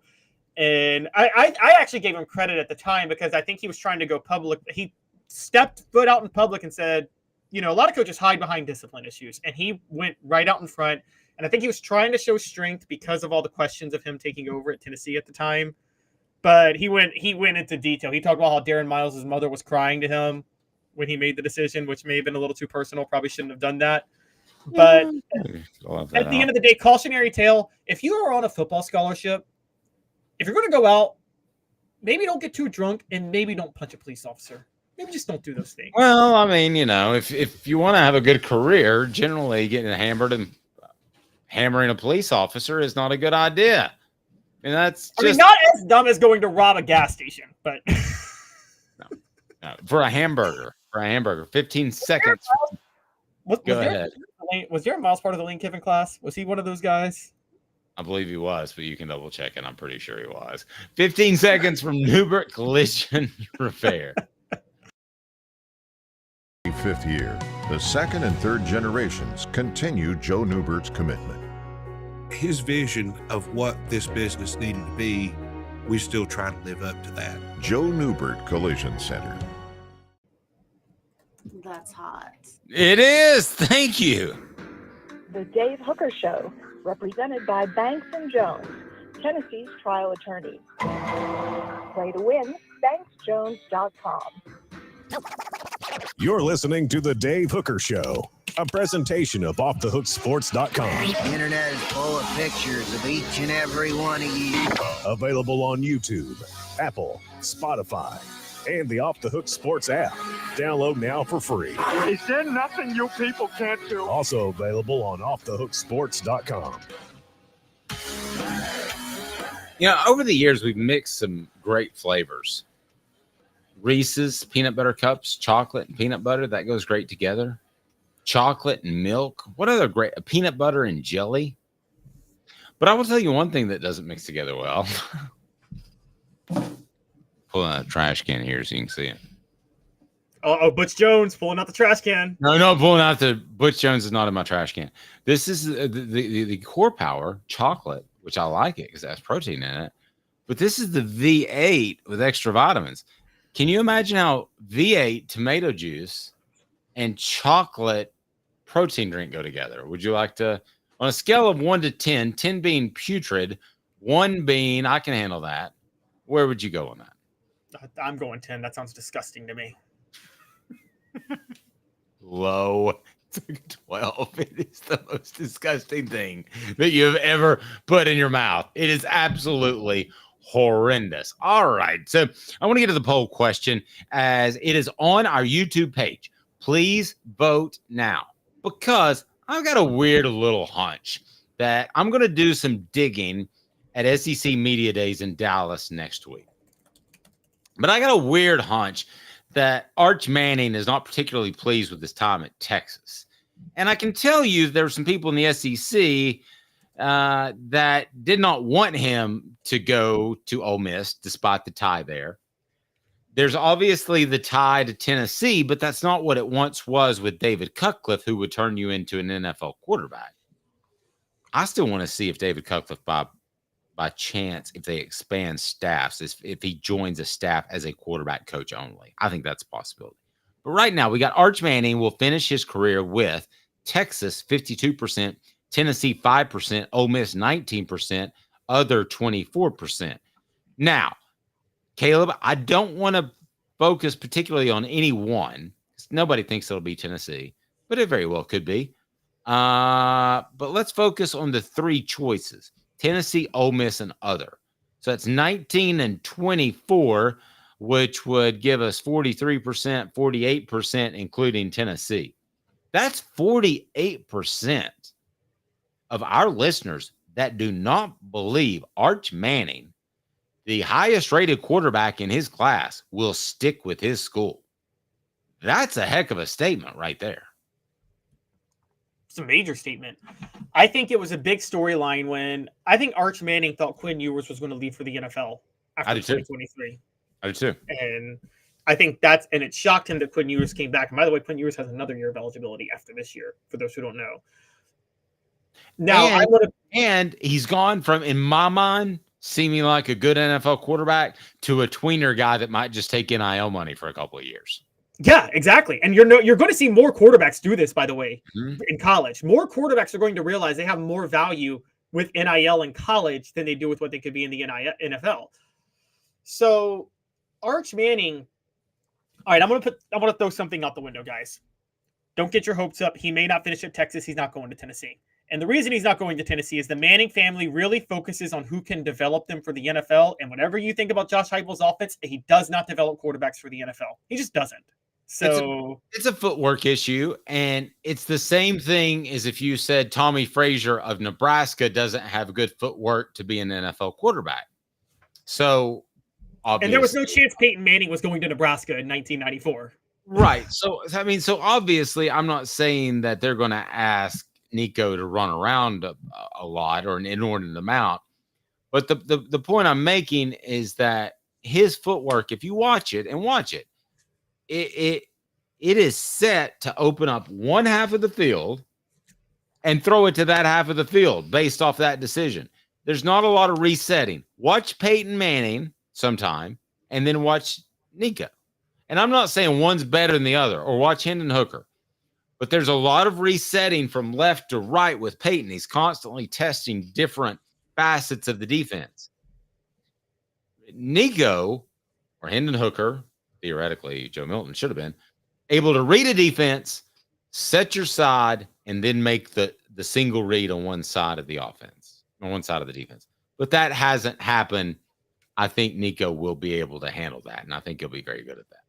And I actually gave him credit at the time because I think he was trying to go public. He stepped foot out in public and said, a lot of coaches hide behind discipline issues. And he went right out in front. And I think he was trying to show strength because of all the questions of him taking over at Tennessee at the time. But he went into detail. He talked about how Darren Miles' mother was crying to him when he made the decision, which may have been a little too personal. Probably shouldn't have done that. But at the end of the day, cautionary tale, if you are on a football scholarship, if you're going to go out, maybe don't get too drunk and maybe don't punch a police officer. Maybe just don't do those things. Well, I mean, if you want to have a good career, generally getting hammered and hammering a police officer is not a good idea. And that's just not as dumb as going to rob a gas station, but no, for a hamburger, 15 seconds. Go ahead. Was Darren Miles part of the Lane Kiffin class? Was he one of those guys? I believe he was, but you can double check it. I'm pretty sure he was. 15 seconds from Neubert Collision Repair. 5th year, the second and third generations continue Joe Neubert's commitment. His vision of what this business needed to be, we still try to live up to that. Joe Neubert Collision Center. That's hot. It is. Thank you. The Dave Hooker Show, represented by Banks & Jones, Tennessee's trial attorney. Play to win, banksjones.com. You're listening to The Dave Hooker Show, a presentation of offthehooksports.com. The internet is full of pictures of each and every one of you. Available on YouTube, Apple, Spotify, and the Off the Hook Sports app. Download now for free. Is there nothing you people can't do? Also available on offthehooksports.com. Over the years, we've mixed some great flavors. Reese's peanut butter cups, chocolate and peanut butter, that goes great together. Chocolate and milk. What other great? Peanut butter and jelly. But I will tell you one thing that doesn't mix together well. Pulling out a trash can here so you can see it. Oh, Butch Jones pulling out the trash can. No, pulling out the Butch Jones is not in my trash can. This is the Core Power chocolate, which I like it because it has protein in it. But this is the V8 with extra vitamins. Can you imagine how V8 tomato juice and chocolate protein drink go together? Would you like to, on a scale of 1 to 10, 10 being putrid, 1 being I can handle that, where would you go on that? I'm going 10. That sounds disgusting to me. Low. It's like 12. It is the most disgusting thing that you have ever put in your mouth. It is absolutely horrendous. All right. So I want to get to the poll question as it is on our YouTube page. Please vote now because I've got a weird little hunch that I'm going to do some digging at SEC Media Days in Dallas next week. But I got a weird hunch that Arch Manning is not particularly pleased with his time at Texas. And I can tell you there were some people in the SEC that did not want him to go to Ole Miss despite the tie there. There's obviously the tie to Tennessee, but that's not what it once was with David Cutcliffe, who would turn you into an NFL quarterback. I still want to see if David Cutcliffe, by chance, if they expand staffs, if he joins a staff as a quarterback coach only. I think that's a possibility. But right now, we got Arch Manning will finish his career with Texas 52%, Tennessee 5%, Ole Miss 19%, other 24%. Now, Caleb, I don't want to focus particularly on any one. Nobody thinks it'll be Tennessee, but it very well could be. But let's focus on the three choices: Tennessee, Ole Miss, and other. So that's 19 and 24, which would give us 43%, 48%, including Tennessee. That's 48% of our listeners that do not believe Arch Manning, the highest rated quarterback in his class, will stick with his school. That's a heck of a statement right there. It's a major statement. I think it was a big storyline when I think Arch Manning thought Quinn Ewers was going to leave for the NFL after 2023. I do too. And I think it shocked him that Quinn Ewers came back. And by the way, Quinn Ewers has another year of eligibility after this year, for those who don't know. Now, and he's gone from, in my mind, seeming like a good NFL quarterback to a tweener guy that might just take NIL money for a couple of years. Yeah, exactly. And you're going to see more quarterbacks do this, by the way, in college. More quarterbacks are going to realize they have more value with NIL in college than they do with what they could be in the NFL. So Arch Manning, all right, I'm going to throw something out the window, guys. Don't get your hopes up. He may not finish at Texas. He's not going to Tennessee. And the reason he's not going to Tennessee is the Manning family really focuses on who can develop them for the NFL. And whatever you think about Josh Heupel's offense, he does not develop quarterbacks for the NFL. He just doesn't. So it's a footwork issue, and it's the same thing as if you said Tommy Frazier of Nebraska doesn't have good footwork to be an NFL quarterback. So obviously, and there was no chance Peyton Manning was going to Nebraska in 1994. Right. So obviously I'm not saying that they're going to ask Nico to run around a lot or an inordinate amount. But the point I'm making is that his footwork, if you watch it, it is set to open up one half of the field and throw it to that half of the field based off that decision. There's not a lot of resetting. Watch Peyton Manning sometime and then watch Nico. And I'm not saying one's better than the other, or watch Hendon Hooker. But there's a lot of resetting from left to right with Peyton. He's constantly testing different facets of the defense. Nico, or Hendon Hooker, theoretically Joe Milton should have been, able to read a defense, set your side, and then make the single read on one side of the offense, on one side of the defense. But that hasn't happened. I think Nico will be able to handle that, and I think he'll be very good at that.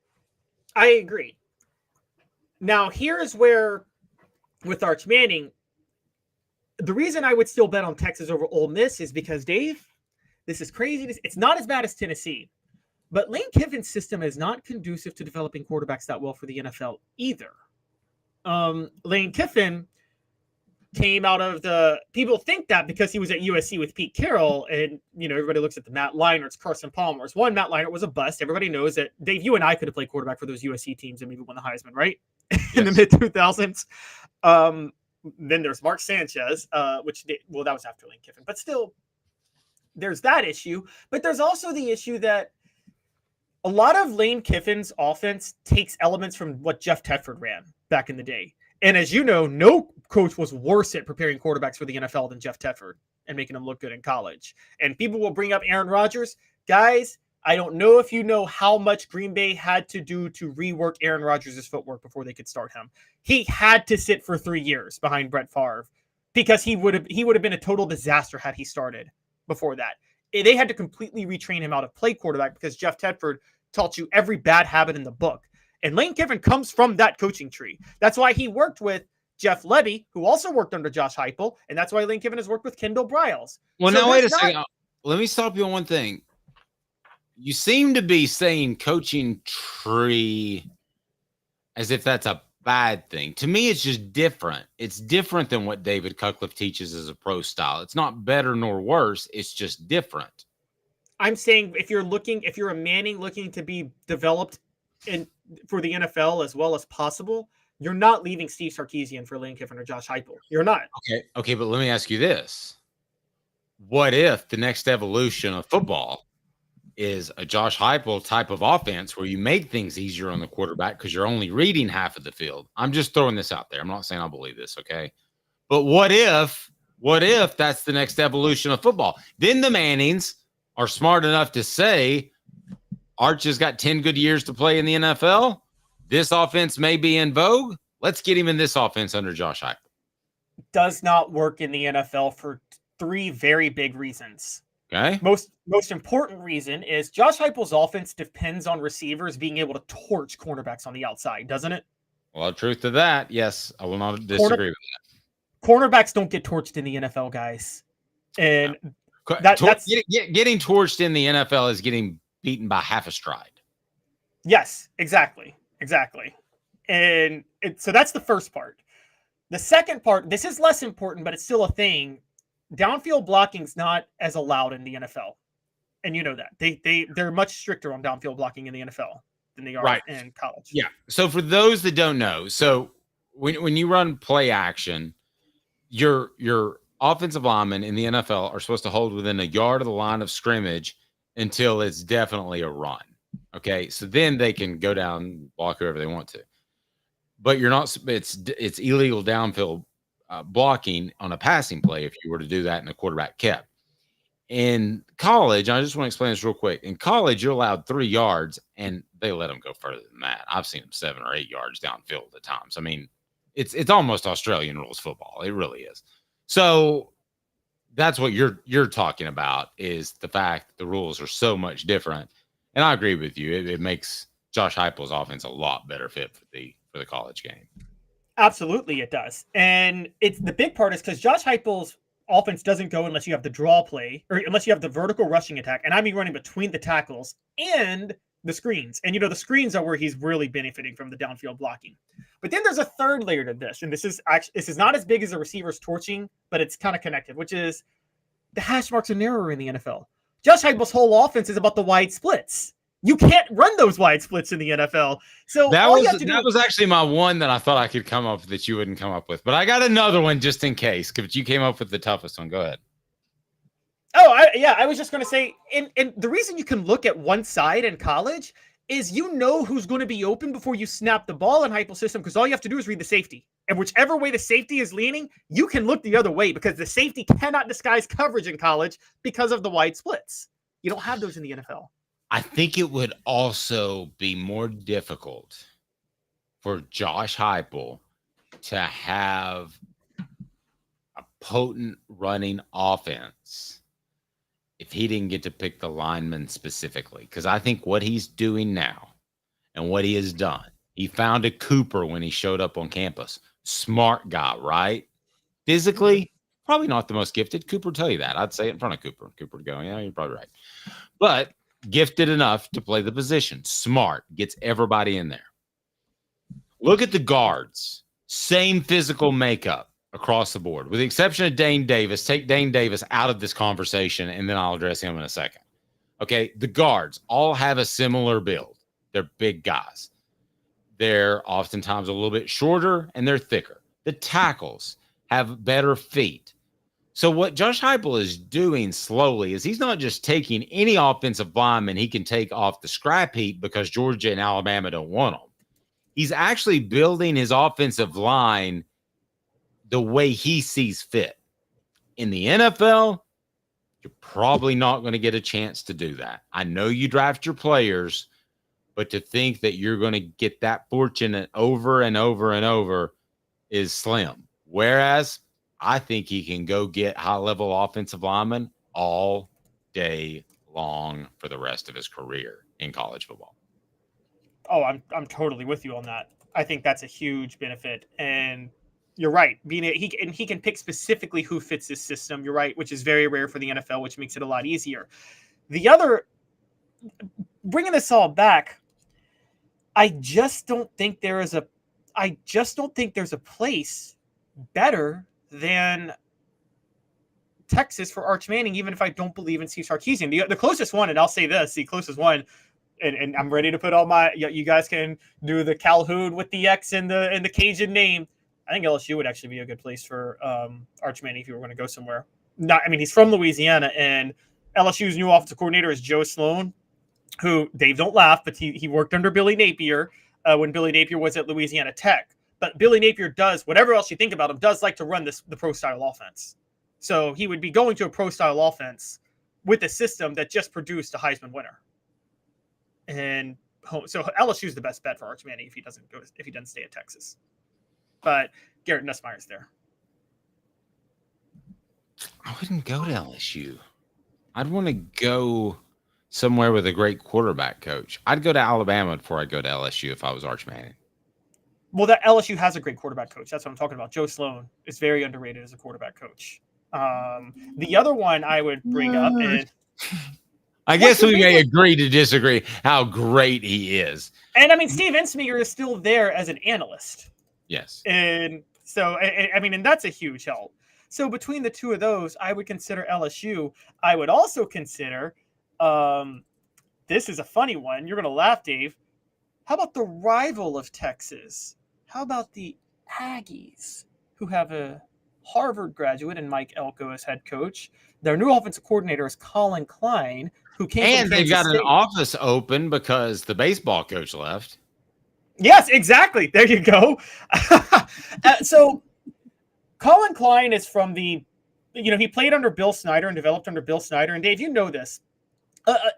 I agree. Now, here's where, with Arch Manning, the reason I would still bet on Texas over Ole Miss is because, Dave, this is crazy. It's not as bad as Tennessee, but Lane Kiffin's system is not conducive to developing quarterbacks that well for the NFL either. Lane Kiffin came out of people think that because he was at USC with Pete Carroll, and everybody looks at the Matt Leinerts, Carson Palmers. One, Matt Leinart was a bust. Everybody knows that. Dave, you and I could have played quarterback for those USC teams and maybe won the Heisman, right? Yes. In the mid 2000s. Then there's Mark Sanchez, that was after Lane Kiffin, but still, there's that issue. But there's also the issue that a lot of Lane Kiffin's offense takes elements from what Jeff Tedford ran back in the day. And as you know, no coach was worse at preparing quarterbacks for the NFL than Jeff Tedford and making them look good in college. And people will bring up Aaron Rodgers. Guys, I don't know if you know how much Green Bay had to do to rework Aaron Rodgers' footwork before they could start him. He had to sit for 3 years behind Brett Favre because he would have been a total disaster had he started before that. They had to completely retrain him how to play quarterback because Jeff Tedford taught you every bad habit in the book. And Lane Kiffin comes from that coaching tree. That's why he worked with Jeff Lebby, who also worked under Josh Heupel, and that's why Lane Kiffin has worked with Kendall Briles. Well, now wait a second. Let me stop you on one thing. You seem to be saying coaching tree as if that's a bad thing. To me, it's just different. It's different than what David Cutcliffe teaches as a pro style. It's not better nor worse. It's just different. I'm saying if you're a Manning looking to be developed for the NFL as well as possible, you're not leaving Steve Sarkisian for Lane Kiffin or Josh Heupel. You're not. Okay, but let me ask you this. What if the next evolution of football is a Josh Heupel type of offense where you make things easier on the quarterback because you're only reading half of the field. I'm just throwing this out there. I'm not saying I believe this, okay? But what if that's the next evolution of football? Then the Mannings are smart enough to say, Arch has got 10 good years to play in the NFL. This offense may be in vogue. Let's get him in this offense under Josh Heupel. Does not work in the NFL for 3 very big reasons. Okay. Most important reason is Josh Heupel's offense depends on receivers being able to torch cornerbacks on the outside, doesn't it? Well, truth to that, yes, I will not disagree with that. Cornerbacks don't get torched in the NFL, guys. And that's getting torched in the NFL is getting beaten by half a stride. Yes, exactly. And so that's the first part. The second part, this is less important, but it's still a thing. Downfield blocking is not as allowed in the NFL. And you know that. They're much stricter on downfield blocking in the NFL than they are in college. Yeah. So for those that don't know, so when you run play action, your offensive linemen in the NFL are supposed to hold within a yard of the line of scrimmage until it's definitely a run. Okay. So then they can go down and block whoever they want to. But you're not, it's illegal downfield blocking on a passing play if you were to do that and the quarterback kept. In college, I just want to explain this real quick. In college, you're allowed 3 yards, and they let them go further than that. I've seen them 7 or 8 yards downfield at times. I mean, it's almost Australian rules football. It really is. So that's what you're talking about, is the fact that the rules are so much different. And I agree with you. It makes Josh Heupel's offense a lot better fit for the college game. Absolutely, it does. And it's the big part is because Josh Heupel's offense doesn't go unless you have the draw play or unless you have the vertical rushing attack. And I mean running between the tackles and the screens. And, the screens are where he's really benefiting from the downfield blocking. But then there's a third layer to this. And this is not as big as the receivers torching, but it's kind of connected, which is the hash marks are narrower in the NFL. Josh Heupel's whole offense is about the wide splits. You can't run those wide splits in the NFL. So that was actually my one that I thought I could come up with that you wouldn't come up with. But I got another one just in case, because you came up with the toughest one. Go ahead. Oh, I was just going to say, and the reason you can look at one side in college is who's going to be open before you snap the ball in Heupel's system, because all you have to do is read the safety. And whichever way the safety is leaning, you can look the other way because the safety cannot disguise coverage in college because of the wide splits. You don't have those in the NFL. I think it would also be more difficult for Josh Heupel to have a potent running offense if he didn't get to pick the linemen specifically. Because I think what he's doing now and what he has done, he found a Cooper when he showed up on campus. Smart guy, right? Physically, probably not the most gifted. Cooper will tell you that. I'd say it in front of Cooper. Cooper would go, yeah, you're probably right. But gifted enough to play the position. Smart. Gets everybody in there. Look at the guards. Same physical makeup across the board. With the exception of Dane Davis. Take Dane Davis out of this conversation, and then I'll address him in a second. Okay, the guards all have a similar build. They're big guys. They're oftentimes a little bit shorter, and they're thicker. The tackles have better feet. So what Josh Heupel is doing slowly is he's not just taking any offensive lineman he can take off the scrap heap because Georgia and Alabama don't want them. He's actually building his offensive line the way he sees fit. In the NFL, you're probably not going to get a chance to do that. I know you draft your players, but to think that you're going to get that fortunate over and over and over is slim. Whereas I think he can go get high-level offensive linemen all day long for the rest of his career in college football. Oh, I'm totally with you on that. I think that's a huge benefit. And you're right. He can pick specifically who fits his system. You're right, which is very rare for the NFL, which makes it a lot easier. The other, bringing this all back, I just don't think there's a place better than Texas for Arch Manning, even if I don't believe in Steve Sarkisian. The closest one, and I'll say this, the closest one, and I'm ready to put all my, you guys can do the Calhoun with the X and the Cajun name. I think LSU would actually be a good place for Arch Manning if you were going to go somewhere. He's from Louisiana, and LSU's new offensive coordinator is Joe Sloan. who Dave don't laugh, but he worked under Billy Napier when Billy Napier was at Louisiana Tech. But Billy Napier does, whatever else you think about him, does like to run the pro style offense. So he would be going to a pro style offense with a system that just produced a Heisman winner. And so LSU is the best bet for Arch Manning if he doesn't stay at Texas. But Garrett Nussmeier's there. I wouldn't go to LSU. I'd want to go somewhere with a great quarterback coach. I'd go to Alabama before I'd go to LSU if I was Arch Manning. Well, that LSU has a great quarterback coach. That's what I'm talking about. Joe Sloan is very underrated as a quarterback coach. The other one I would bring up is... I guess we may agree to disagree how great he is. And, I mean, Steve Ensminger is still there as an analyst. Yes. And so, I mean, and that's a huge help. So between the two of those, I would consider LSU. I would also consider, this is a funny one. You're going to laugh, Dave. How about the rival of Texas? How about the Aggies, who have a Harvard graduate and Mike Elko as head coach? Their new offensive coordinator is Colin Klein, who came and from they've got Kansas an office open because the baseball coach left. Yes, exactly. There you go. So Colin Klein is from he played under Bill Snyder and developed under Bill Snyder. And Dave, you know this.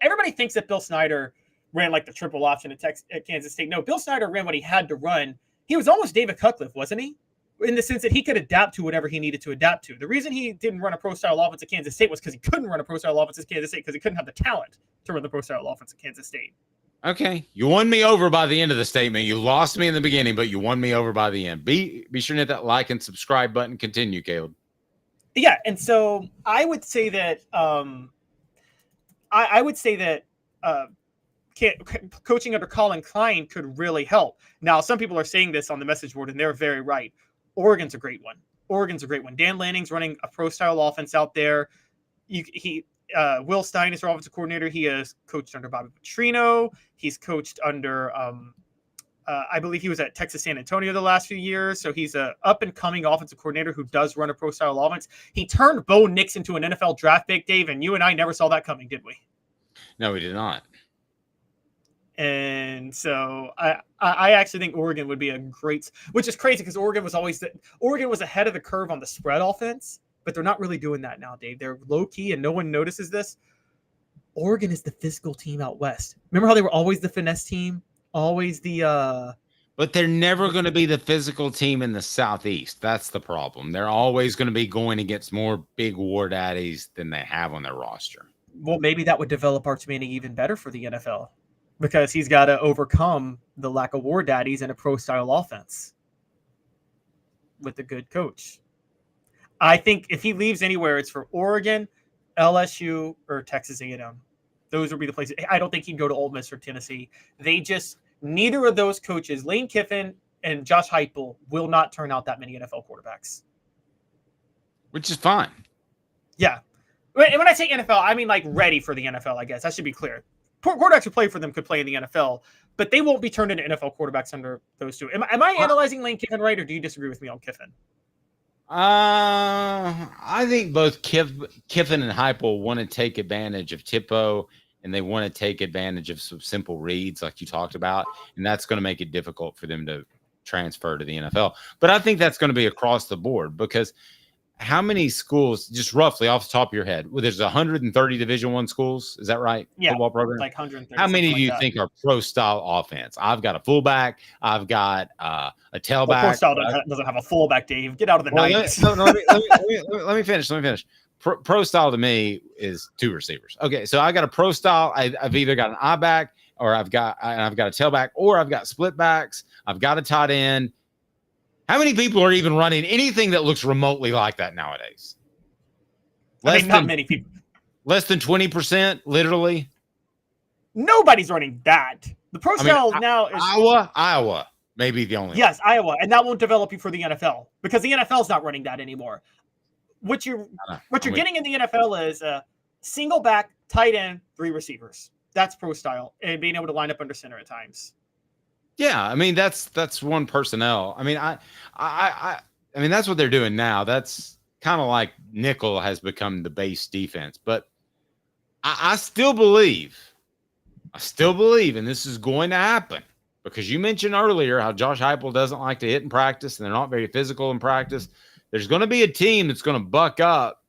Everybody thinks that Bill Snyder ran like the triple option at Kansas State. No, Bill Snyder ran what he had to run. He was almost David Cutcliffe, wasn't he? In the sense that he could adapt to whatever he needed to adapt to. The reason he didn't run a pro-style offense at Kansas State was because he couldn't run a pro-style offense at Kansas State because he couldn't have the talent to run the pro-style offense at Kansas State. Okay. You won me over by the end of the statement. You lost me in the beginning, but you won me over by the end. Be sure to hit that like and subscribe button. Continue, Caleb. Yeah, and so I would say that coaching under Colin Klein could really help. Now, some people are saying this on the message board, and they're very right. Oregon's a great one. Dan Lanning's running a pro-style offense out there. Will Stein is our offensive coordinator. He has coached under Bobby Petrino. He's coached under, I believe he was at Texas San Antonio the last few years. So he's a up-and-coming offensive coordinator who does run a pro-style offense. He turned Bo Nix into an NFL draft pick, Dave, and you and I never saw that coming, did we? No, we did not. And so I actually think Oregon would be a great, which is crazy because Oregon was ahead of the curve on the spread offense, but they're not really doing that now, Dave. They're low key and no one notices this. Oregon is the physical team out west. Remember how they were always the finesse team? Always the But they're never going to be the physical team in the Southeast. That's the problem. They're always going to be going against more big war daddies than they have on their roster. Well, maybe that would develop Arch Manning even better for the NFL. Because he's got to overcome the lack of war daddies in a pro-style offense with a good coach. I think if he leaves anywhere, it's for Oregon, LSU, or Texas A&M. Those would be the places. I don't think he'd go to Ole Miss or Tennessee. Neither of those coaches, Lane Kiffin and Josh Heupel, will not turn out that many NFL quarterbacks. Which is fine. Yeah. And when I say NFL, I mean like ready for the NFL, I guess. That should be clear. Quarterbacks who play for them could play in the NFL, but they won't be turned into NFL quarterbacks under those two. Am I analyzing Lane Kiffin right, or do you disagree with me on Kiffin? I think both Kiffin and Heupel want to take advantage of Tippo, and they want to take advantage of some simple reads like you talked about, and that's going to make it difficult for them to transfer to the NFL. But I think that's going to be across the board because how many schools, just roughly off the top of your head, well, there's 130 Division I schools. Is that right? Yeah, football program. like 130. How many do you like think are pro-style offense? I've got a fullback. I've got a tailback. Well, pro-style doesn't have a fullback, Dave. Get out of the 90s. Let me finish. Pro-style to me is two receivers. Okay, so I got a pro-style. I've either got an I-back, or I've got a tailback, or I've got split backs. I've got a tight end. How many people are even running anything that looks remotely like that nowadays? Not many people. Less than 20%, literally. Nobody's running that. The pro style now is Iowa, maybe the only. Yes, Iowa, and that won't develop you for the NFL because the NFL is not running that anymore. What you're getting in the NFL is a single back, tight end, 3 receivers. That's pro style, and being able to line up under center at times. Yeah, I mean that's one personnel. I mean I mean that's what they're doing now. That's kind of like nickel has become the base defense. But I still believe I still believe, and this is going to happen, because you mentioned earlier how Josh Heupel doesn't like to hit in practice, and they're not very physical in practice. There's going to be a team that's going to buck up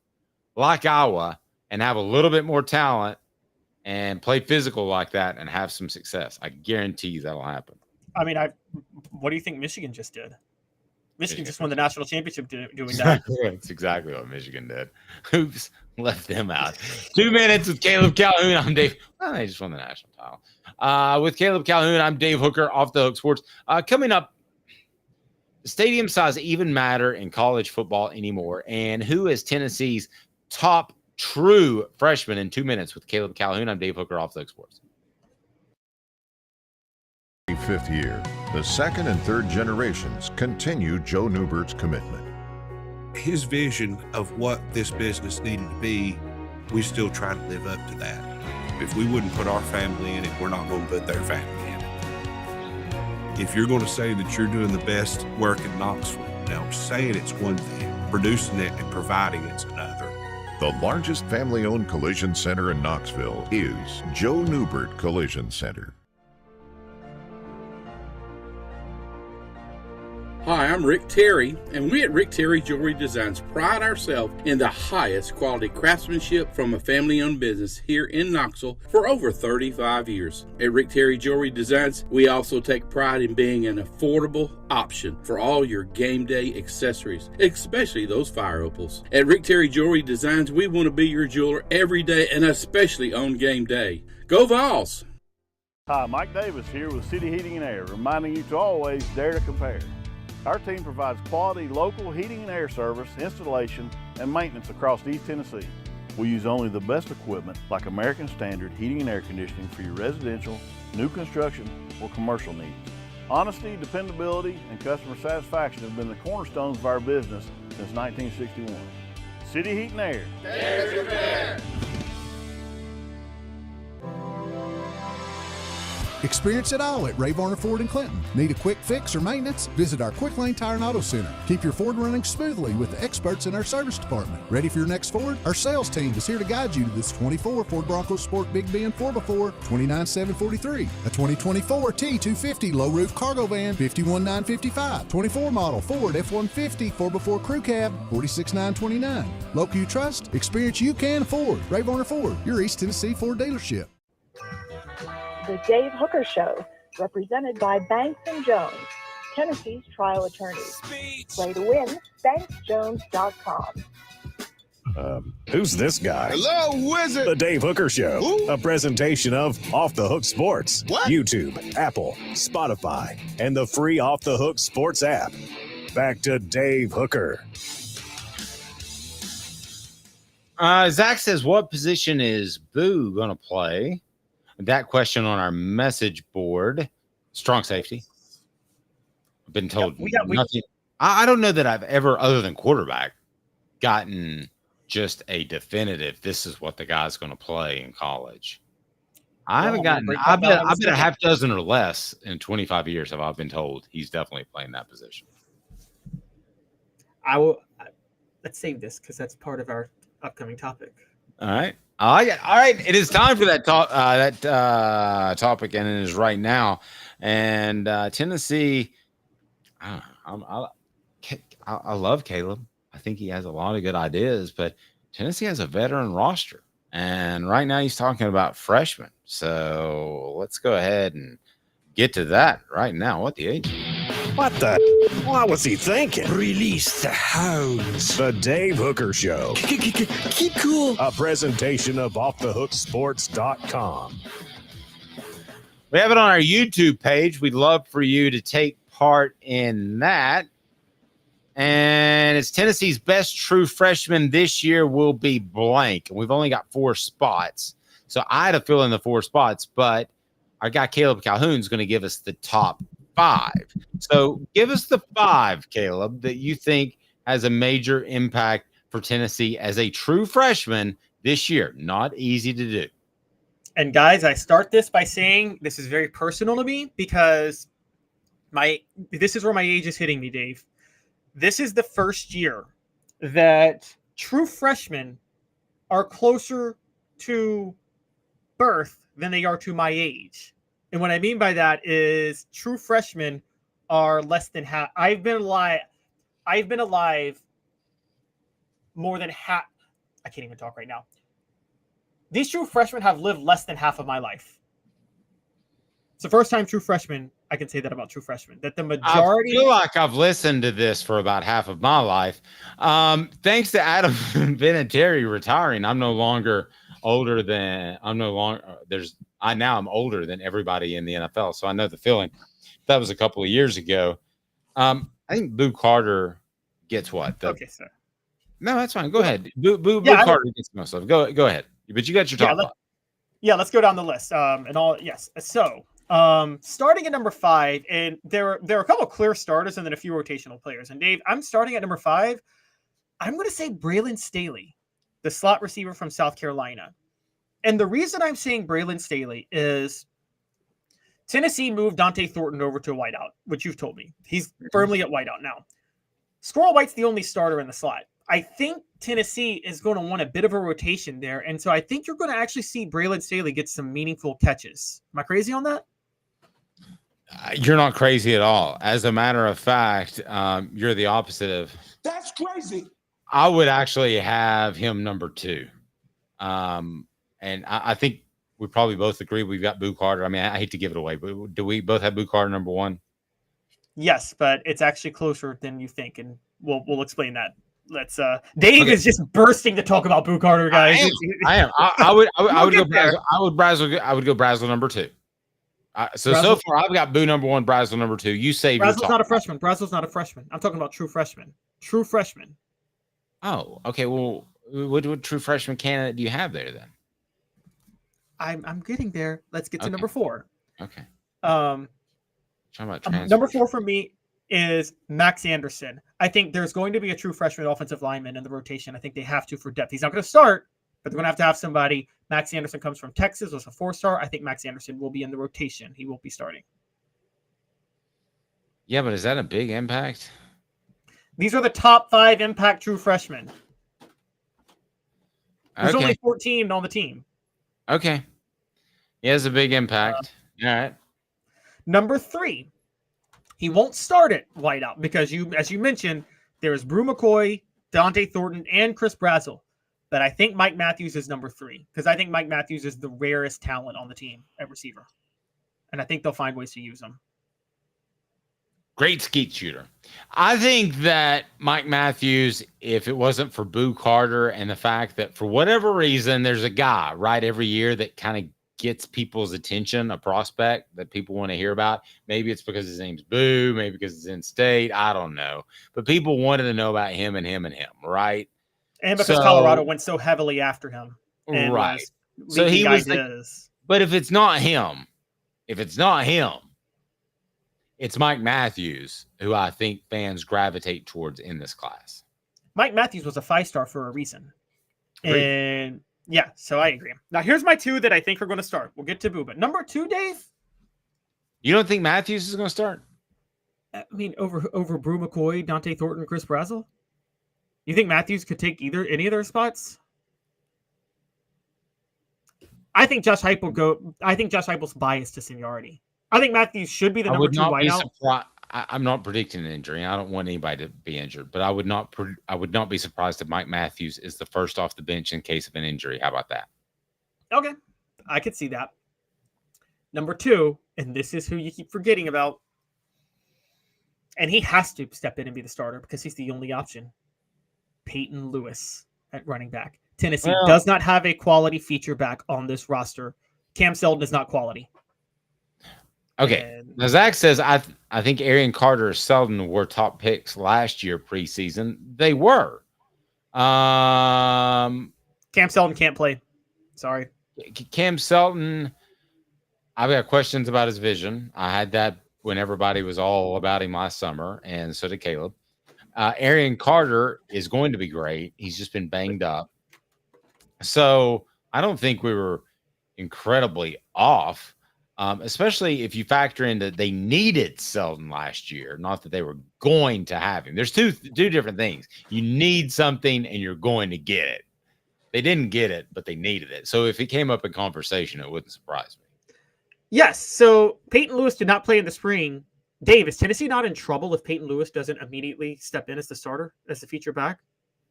like Iowa and have a little bit more talent and play physical like that and have some success. I guarantee you that'll happen. I mean, what do you think Michigan just did? Michigan just won the national championship doing that. Exactly. That's exactly what Michigan did. Oops, left them out. 2 minutes with Caleb Calhoun. I'm Dave. Well, they just won the national title. With Caleb Calhoun, I'm Dave Hooker, Off the Hook Sports. Coming up, the stadium size even matter in college football anymore? And who is Tennessee's top true freshman in 2 minutes with Caleb Calhoun? I'm Dave Hooker, Off the Hook Sports. 5th year, the second and third generations continue Joe Neubert's commitment. His vision of what this business needed to be, we still try to live up to that. If we wouldn't put our family in it, we're not going to put their family in it. If you're going to say that you're doing the best work in Knoxville, now saying it's one thing, producing it and providing it's another. The largest family-owned collision center in Knoxville is Joe Neubert Collision Center. Hi, I'm Rick Terry, and we at Rick Terry Jewelry Designs pride ourselves in the highest quality craftsmanship from a family-owned business here in Knoxville for over 35 years. At Rick Terry Jewelry Designs, we also take pride in being an affordable option for all your game day accessories, especially those fire opals. At Rick Terry Jewelry Designs, we want to be your jeweler every day and especially on game day. Go Vols! Hi, Mike Davis here with City Heating and Air, reminding you to always dare to compare. Our team provides quality local heating and air service, installation, and maintenance across East Tennessee. We use only the best equipment like American Standard heating and air conditioning for your residential, new construction, or commercial needs. Honesty, dependability, and customer satisfaction have been the cornerstones of our business since 1961. City Heat and Air. Dare to compare. Experience it all at Ray Varner Ford in Clinton. Need a quick fix or maintenance? Visit our Quick Lane Tire and Auto Center. Keep your Ford running smoothly with the experts in our service department. Ready for your next Ford? Our sales team is here to guide you to this 24 Ford Bronco Sport Big Ben 4x4, $29,743. A 2024 T250 low roof cargo van, $51,955. 24 model Ford F-150 4x4 crew cab, $46,929. Local you trust, experience you can afford. Ray Varner Ford, your East Tennessee Ford dealership. The Dave Hooker Show, represented by Banks & Jones, Tennessee's trial attorneys. Play to win, banksjones.com. Who's this guy? Hello, wizard. The Dave Hooker Show, Who? a presentation of Off the Hook Sports. What? YouTube, Apple, Spotify, and the free Off the Hook Sports app. Back to Dave Hooker. Zach says, what position is Boo going to play? That question on our message board. Strong safety. I've been told nothing. I don't know that I've ever, other than quarterback, gotten just a definitive, this is what the guy's going to play in college. I haven't gotten, I bet a half dozen or less in 25 years have I been told he's definitely playing that position. Let's save this because that's part of our upcoming topic. All right. All right. It is time for that topic, and it is right now. And Tennessee, I love Caleb. I think he has a lot of good ideas, but Tennessee has a veteran roster. And right now he's talking about freshmen. So let's go ahead and get to that right now. What the age? What the? What was he thinking? Release the hounds. The Dave Hooker Show. Keep cool. A presentation of OffTheHookSports.com. We have it on our YouTube page. We'd love for you to take part in that. And it's Tennessee's best true freshman this year will be blank. And we've only got 4 spots. So I had to fill in the 4 spots, but our guy Caleb Calhoun is going to give us the top 5. So give us the 5, Caleb, that you think has a major impact for Tennessee as a true freshman this year. Not easy to do. And guys, I start this by saying this is very personal to me because this is where my age is hitting me, Dave. This is the first year that true freshmen are closer to birth than they are to my age. And what I mean by that is true freshmen are less than half. I've been alive more than half. I can't even talk right now. These true freshmen have lived less than half of my life. It's the first time true freshmen, I can say that about true freshmen, that the majority. I feel like I've listened to this for about half of my life. Thanks to Adam Vinatieri retiring, I'm older than everybody in the NFL. So I know the feeling. That was a couple of years ago. I think Boo Carter gets what? Okay, sir. No, that's fine. Go ahead. Boo Carter gets most of it. Go ahead. But you got your top five. Let's go down the list. Yes. So, starting at number 5, and there are a couple of clear starters and then a few rotational players. And Dave, I'm starting at number 5. I'm going to say Braylon Staley, the slot receiver from South Carolina. And the reason I'm saying Braylon Staley is Tennessee moved Dante Thornton over to a wideout, which you've told me. He's firmly at wideout now. Squirrel White's the only starter in the slot. I think Tennessee is going to want a bit of a rotation there. And so I think you're going to actually see Braylon Staley get some meaningful catches. Am I crazy on that? You're not crazy at all. As a matter of fact, you're the opposite of. That's crazy. I would actually have him number 2. And I think we probably both agree we've got Boo Carter. I mean, I hate to give it away, but do we both have Boo Carter number 1? Yes, but it's actually closer than you think, and we'll explain that. Let's Dave is just bursting to talk about Boo Carter, guys. I am. I would go Brazel. I would go Brazel number 2. So far I've got Boo number 1, Brazel number 2. You say Brazel's not a freshman. Brazel's not a freshman. I'm talking about true freshman. True freshman. Oh, okay. Well, what true freshman candidate do you have there then? I'm getting there. Let's get to number 4. Okay. Number 4 for me is Max Anderson. I think there's going to be a true freshman offensive lineman in the rotation. I think they have to for depth. He's not going to start, but they're going to have somebody. Max Anderson comes from Texas, was a 4-star. I think Max Anderson will be in the rotation. He won't be starting. Yeah, but is that a big impact? These are the top 5 impact true freshmen. There's only 14 on the team. Okay. He has a big impact. All right. Number 3. He won't start at wideout because as you mentioned, there's Bru McCoy, Dante Thornton, and Chris Brazel. But I think Mike Matthews is number 3 because I think Mike Matthews is the rarest talent on the team at receiver. And I think they'll find ways to use him. Great skeet shooter. I think that Mike Matthews, if it wasn't for Boo Carter and the fact that for whatever reason, there's a guy right every year that kind of gets people's attention, a prospect that people want to hear about. Maybe it's because his name's Boo, maybe because it's in state. I don't know. But people wanted to know about him, right? And because Colorado went so heavily after him. Right. So he was but if it's not him, it's Mike Matthews, who I think fans gravitate towards in this class. Mike Matthews was a 5-star for a reason. And yeah, so I agree. Now, here's my 2 that I think are going to start. We'll get to Boo. But number 2, Dave? You don't think Matthews is going to start? I mean, over Bru McCoy, Dante Thornton, Chris Brazel? You think Matthews could take any of their spots? I think Josh Heupel's biased to seniority. I think Matthews should be the number 2 wideout. I'm not predicting an injury. I don't want anybody to be injured, but I would not be surprised if Mike Matthews is the first off the bench in case of an injury. How about that? Okay, I could see that. Number 2, and this is who you keep forgetting about, and he has to step in and be the starter because he's the only option. Peyton Lewis at running back. Tennessee does not have a quality feature back on this roster. Cam Seldon is not quality. Okay. Now, Zach says, I think Arian Carter or Seldon were top picks last year preseason. They were. Cam Seldon can't play. Sorry. Cam Seldon, I've got questions about his vision. I had that when everybody was all about him last summer, and so did Caleb. Arian Carter is going to be great. He's just been banged up. So I don't think we were incredibly off. Especially if you factor in that they needed Seldon last year, not that they were going to have him. There's two different things. You need something and you're going to get it. They didn't get it, but they needed it. So if it came up in conversation, it wouldn't surprise me. Yes. So Peyton Lewis did not play in the spring. Dave, is Tennessee not in trouble if Peyton Lewis doesn't immediately step in as the starter, as the feature back?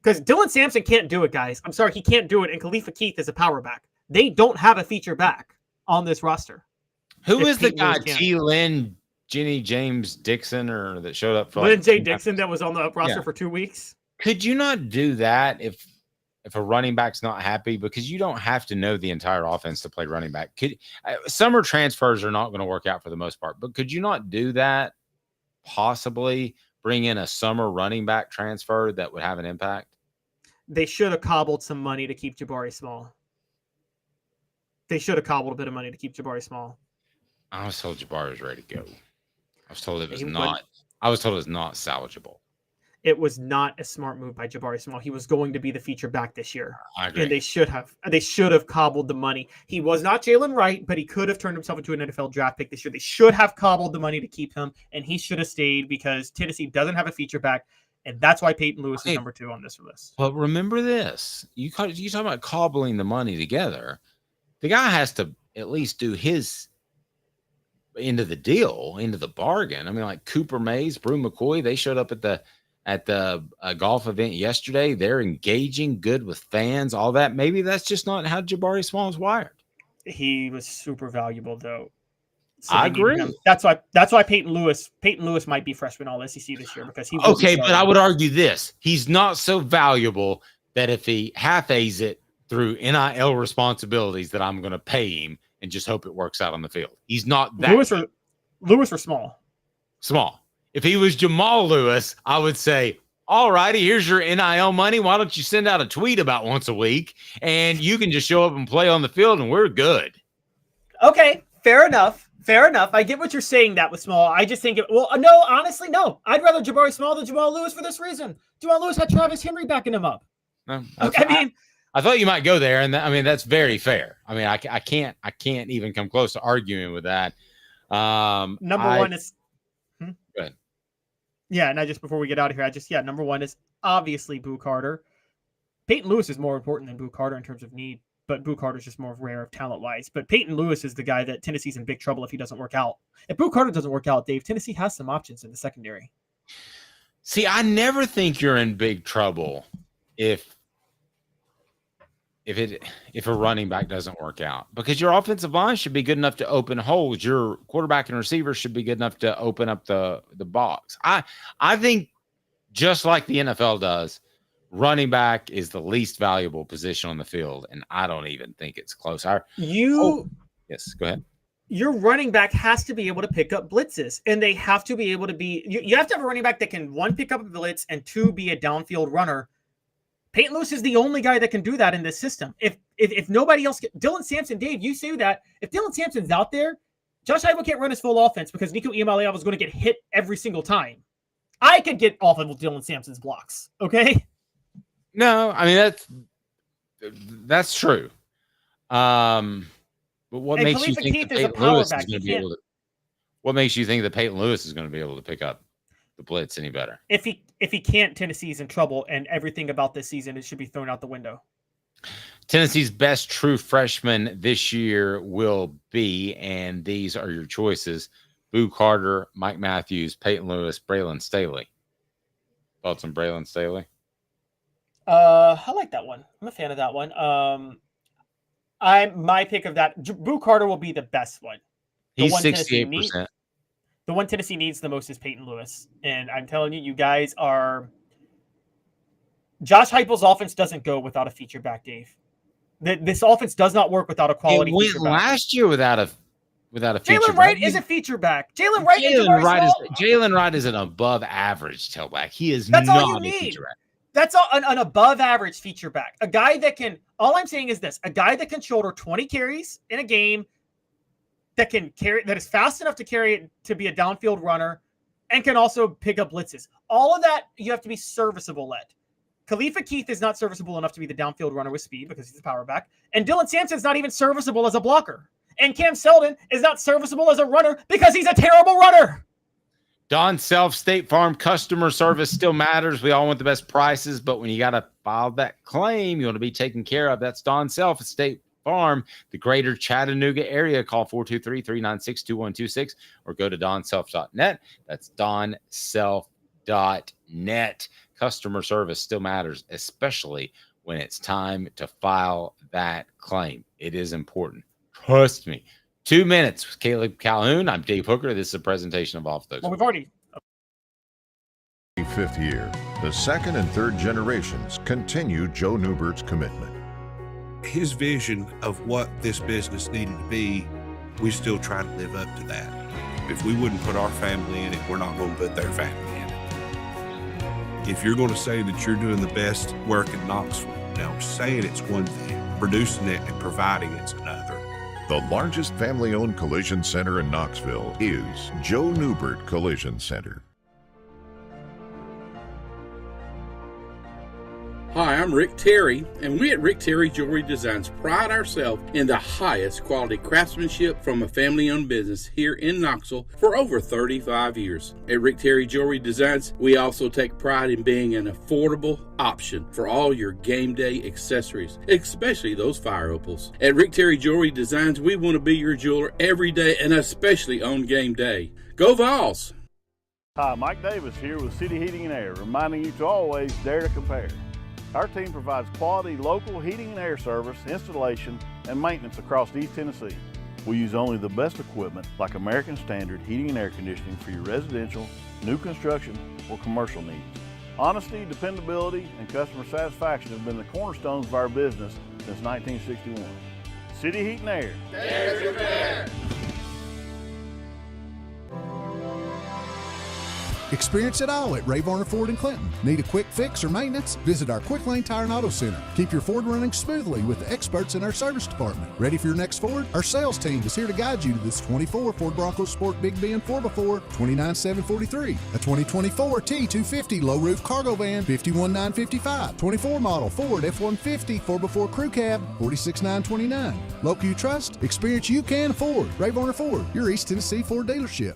Because Dylan Sampson can't do it, guys. I'm sorry, he can't do it. And Khalifa Keith is a power back. They don't have a feature back on this roster. Who is the guy, T. Lynn, Jenny James Dixon, or that showed up for Lynn J. Dixon that was on the roster for 2 weeks? Could you not do that if a running back's not happy? Because you don't have to know the entire offense to play running back. Summer transfers are not going to work out for the most part, but could you not do that? Possibly bring in a summer running back transfer that would have an impact? They should have cobbled some money to keep Jabari Small. They should have cobbled a bit of money to keep Jabari Small. I was told Jabari was ready to go. I was told it was not. I was told it was not salvageable. It was not a smart move by Jabari Small. He was going to be the feature back this year. I agree. And they should have cobbled the money. He was not Jalen Wright, but he could have turned himself into an NFL draft pick this year. They should have cobbled the money to keep him, and he should have stayed because Tennessee doesn't have a feature back, and that's why Peyton Lewis is number 2 on this list. But remember this. You talk about cobbling the money together. The guy has to at least do his into the deal, into the bargain. I mean, like Cooper Mays, Bru McCoy, they showed up at the golf event yesterday. They're engaging, good with fans, all that. Maybe that's just not how Jabari Small is wired. He was super valuable, though. So I agree. That's why Peyton Lewis might be freshman all SEC this year because he. Okay, but I would argue this: he's not so valuable that if he half A's it through NIL responsibilities, that I'm going to pay him and just hope it works out on the field. He's not that. Lewis or Small. Small. If he was Jamal Lewis, I would say, all righty, here's your NIL money. Why don't you send out a tweet about once a week and you can just show up and play on the field and we're good. Okay, fair enough. I get what you're saying that with Small. I just think, no, honestly, no. I'd rather Jabari Small than Jamal Lewis for this reason. Jamal Lewis had Travis Henry backing him up. No, okay, I thought you might go there, and that's very fair. I mean, I can't even come close to arguing with that. Number one is go ahead. Yeah, and just before we get out of here, number one is obviously Boo Carter. Peyton Lewis is more important than Boo Carter in terms of need, but Boo Carter's just more rare talent-wise. But Peyton Lewis is the guy that Tennessee's in big trouble if he doesn't work out. If Boo Carter doesn't work out, Dave, Tennessee has some options in the secondary. See, I never think you're in big trouble if a running back doesn't work out, because your offensive line should be good enough to open holes. Your quarterback and receiver should be good enough to open up the box. I think just like the NFL does, running back is the least valuable position on the field, and I don't even think it's close. Yes, go ahead. Your running back has to be able to pick up blitzes, and they have to be able to be. You have to have a running back that can, 1, pick up a blitz, and 2, be a downfield runner. Peyton Lewis is the only guy that can do that in this system. If nobody else, Dylan Sampson, Dave, you say that. If Dylan Sampson's out there, Josh Heupel can't run his full offense because Nico Iamaleava is going to get hit every single time. I could get off of Dylan Sampson's blocks, okay? No, I mean that's true. But what makes you think that Peyton Lewis is going to be able to? What makes you think that Peyton Lewis is going to be able to pick up the blitz any better? If he can't, Tennessee's in trouble, and everything about this season, it should be thrown out the window. Tennessee's best true freshman this year will be, and these are your choices: Boo Carter, Mike Matthews, Peyton Lewis, Braylon Staley. Thoughts on Braylon Staley? I like that one. I'm a fan of that one. My pick of that. Boo Carter will be the best one. He's 68%. The one Tennessee needs the most is Peyton Lewis. And I'm telling you, you guys are... Josh Heupel's offense doesn't go without a feature back, Dave. This offense does not work without a quality feature back. Last year without a feature Jalen Wright is a feature back. Jalen Wright is an above average tailback. He is That's not all you a need. feature back. That's an above average feature back. A guy that can... All I'm saying is this. A guy that can shoulder 20 carries in a game, that can carry, that is fast enough to carry it to be a downfield runner, and can also pick up blitzes. All of that you have to be serviceable at. Khalifa Keith is not serviceable enough to be the downfield runner with speed because he's a power back. And Dylan Sampson's not even serviceable as a blocker. And Cam Seldon is not serviceable as a runner because he's a terrible runner. Don Self, State Farm customer service still matters. We all want the best prices, but when you got to file that claim, you want to be taken care of. That's Don Self at State Farm, the greater Chattanooga area. Call 423-396-2126 or go to donself.net. That's donself.net. Customer service still matters, especially when it's time to file that claim. It is important. Trust me. 2 minutes with Caleb Calhoun. I'm Dave Hooker. This is a presentation of Off the Hook. Well, we've already 5th year, the second and third generations continue Joe Neubert's commitment. His vision of what this business needed to be, we still try to live up to that. If we wouldn't put our family in it, we're not going to put their family in it. If you're going to say that you're doing the best work in Knoxville, now saying it's one thing, producing it and providing it's another. The largest family-owned collision center in Knoxville is Joe Neubert Collision Center. Hi, I'm Rick Terry, and we at Rick Terry Jewelry Designs pride ourselves in the highest quality craftsmanship from a family-owned business here in Knoxville for over 35 years. At Rick Terry Jewelry Designs, we also take pride in being an affordable option for all your game day accessories, especially those fire opals. At Rick Terry Jewelry Designs, we want to be your jeweler every day and especially on game day. Go Vols! Hi, Mike Davis here with City Heating and Air, reminding you to always dare to compare. Our team provides quality local heating and air service, installation, and maintenance across East Tennessee. We use only the best equipment like American Standard heating and air conditioning for your residential, new construction, or commercial needs. Honesty, dependability, and customer satisfaction have been the cornerstones of our business since 1961. City Heat and Air. Dare to compare. Experience it all at Ray Varner Ford in Clinton. Need a quick fix or maintenance? Visit our Quick Lane Tire and Auto Center. Keep your Ford running smoothly with the experts in our service department. Ready for your next Ford? Our sales team is here to guide you to this 24 Ford Bronco Sport Big Ben 4x4, $29,743. A 2024 T250 low roof cargo van, $51,955. 24 model Ford F-150 4x4 crew cab, $46,929. Local you trust, experience you can afford. Ray Varner Ford, your East Tennessee Ford dealership.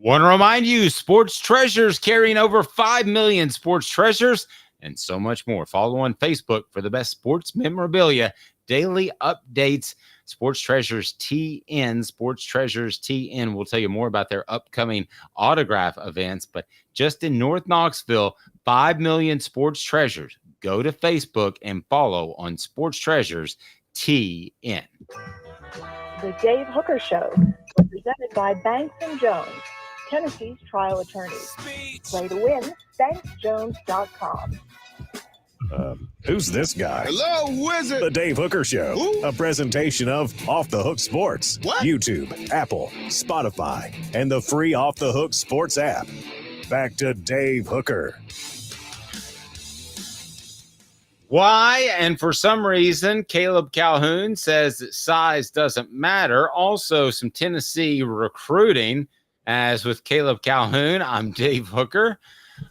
Want to remind you, Sports Treasures carrying over 5 million sports treasures and so much more. Follow on Facebook for the best sports memorabilia, daily updates. Sports Treasures TN, Sports Treasures TN. We'll tell you more about their upcoming autograph events, but just in North Knoxville, 5 million sports treasures. Go to Facebook and follow on Sports Treasures TN. The Dave Hooker Show, presented by Banks & Jones, Tennessee's trial attorneys. Play to win, banksjones.com. Who's this guy? Hello, who is it? The Dave Hooker Show, a presentation of Off the Hook Sports, YouTube, Apple, Spotify, and the free Off the Hook Sports app. Back to Dave Hooker. Why? And for some reason, Caleb Calhoun says that size doesn't matter. Also, some Tennessee recruiting. As with Caleb Calhoun, I'm Dave Hooker.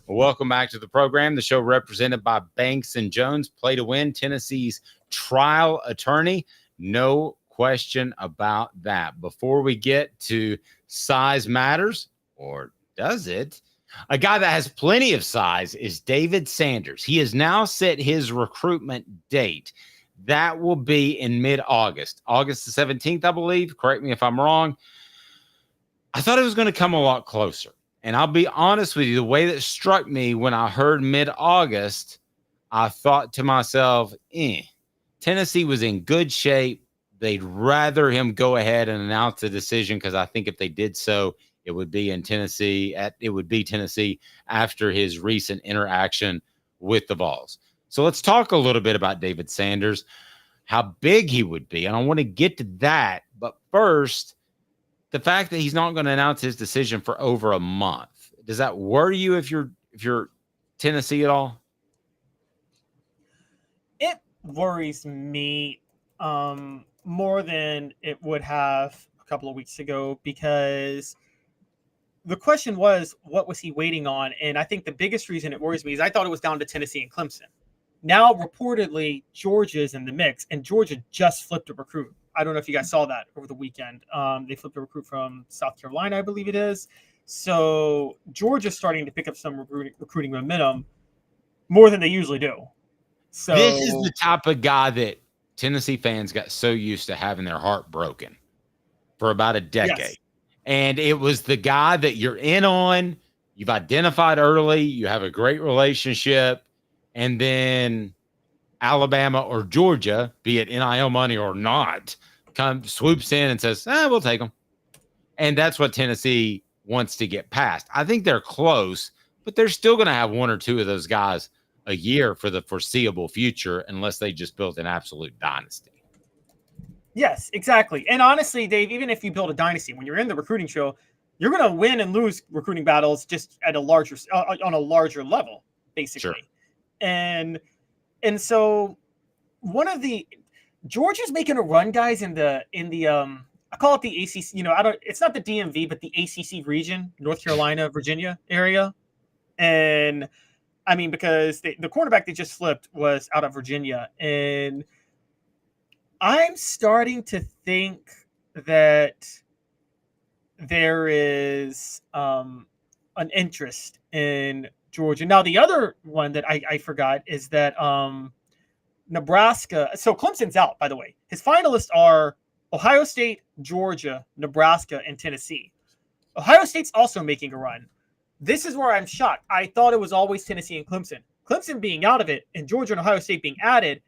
Welcome back to the program. The show represented by Banks & Jones. Play to win, Tennessee's trial attorney. No question about that. Before we get to size matters, or does it? A guy that has plenty of size is David Sanders. He has now set his recruitment date. That will be in mid-August. August the 17th, I believe. Correct me if I'm wrong. I thought it was going to come a lot closer. And I'll be honest with you, the way that struck me when I heard mid-August, I thought to myself, Tennessee was in good shape. They'd rather him go ahead and announce the decision because I think if they did so, it would be in Tennessee. It would be Tennessee after his recent interaction with the Vols. So let's talk a little bit about David Sanders, how big he would be. And I want to get to that. But first, the fact that he's not going to announce his decision for over a month, does that worry you if you're Tennessee at all? It worries me more than it would have a couple of weeks ago, because the question was, what was he waiting on? And I think the biggest reason it worries me is I thought it was down to Tennessee and Clemson. Now, reportedly, Georgia's in the mix, and Georgia just flipped a recruit. I don't know if you guys saw that over the weekend. They flipped a recruit from South Carolina, I believe it is. So Georgia's starting to pick up some recruiting momentum more than they usually do. So this is the type of guy that Tennessee fans got so used to having their heart broken for about a decade. Yes. And it was the guy that you're in on, you've identified early, you have a great relationship, and then Alabama or Georgia, be it NIL money or not, swoops in and says, we'll take them. And that's what Tennessee wants to get past. I think they're close, but they're still going to have one or two of those guys a year for the foreseeable future unless they just built an absolute dynasty. Yes, exactly. And honestly, Dave, even if you build a dynasty, when you're in the recruiting show, you're going to win and lose recruiting battles just at a larger on a larger level, basically. Sure. And so one of the Georgia's making a run, guys, in the I call it the ACC, it's not the DMV, but the ACC region, North Carolina, Virginia area. And I mean, because the quarterback they just flipped was out of Virginia. And I'm starting to think that there is an interest in Georgia. Now, the other one that I forgot is that Nebraska. So Clemson's out, by the way. His finalists are Ohio State, Georgia, Nebraska, and Tennessee. Ohio State's also making a run. This is where I'm shocked. I thought it was always Tennessee and Clemson. Clemson being out of it and Georgia and Ohio State being added,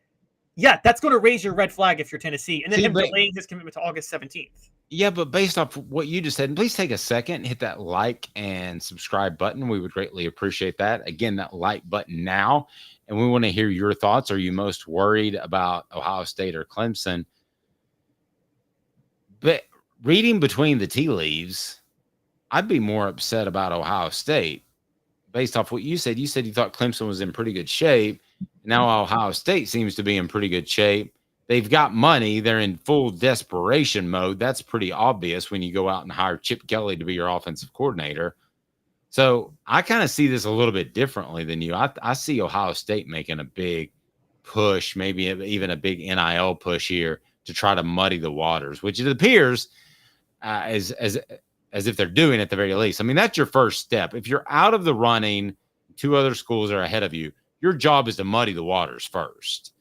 yeah, that's going to raise your red flag if you're Tennessee. And then him delaying his commitment to August 17th. Yeah, but based off what you just said, and please take a second and hit that like and subscribe button. We would greatly appreciate that. Again, that like button now. And we want to hear your thoughts. Are you most worried about Ohio State or Clemson? But reading between the tea leaves, I'd be more upset about Ohio State based off what you said. You said you thought Clemson was in pretty good shape. Now Ohio State seems to be in pretty good shape. They've got money. They're in full desperation mode. That's pretty obvious when you go out and hire Chip Kelly to be your offensive coordinator. So I kind of see this a little bit differently than you. I see Ohio State making a big push, maybe even a big NIL push here to try to muddy the waters, which it appears as if they're doing at the very least. I mean, that's your first step. If you're out of the running, two other schools are ahead of you, your job is to muddy the waters first,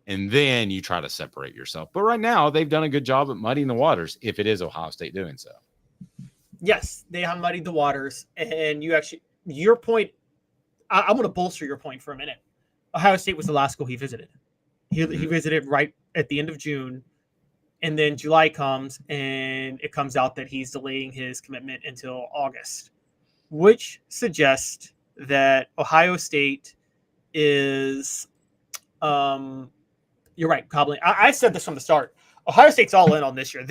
and then you try to separate yourself. But right now, they've done a good job at muddying the waters, if it is Ohio State doing so. Yes, they have muddied the waters. And your point, I'm going to bolster your point for a minute. Ohio State was the last school he visited. He visited right at the end of June. And then July comes, and it comes out that he's delaying his commitment until August, which suggests that Ohio State is, you're right, cobbling. I said this from the start. Ohio State's all in on this year.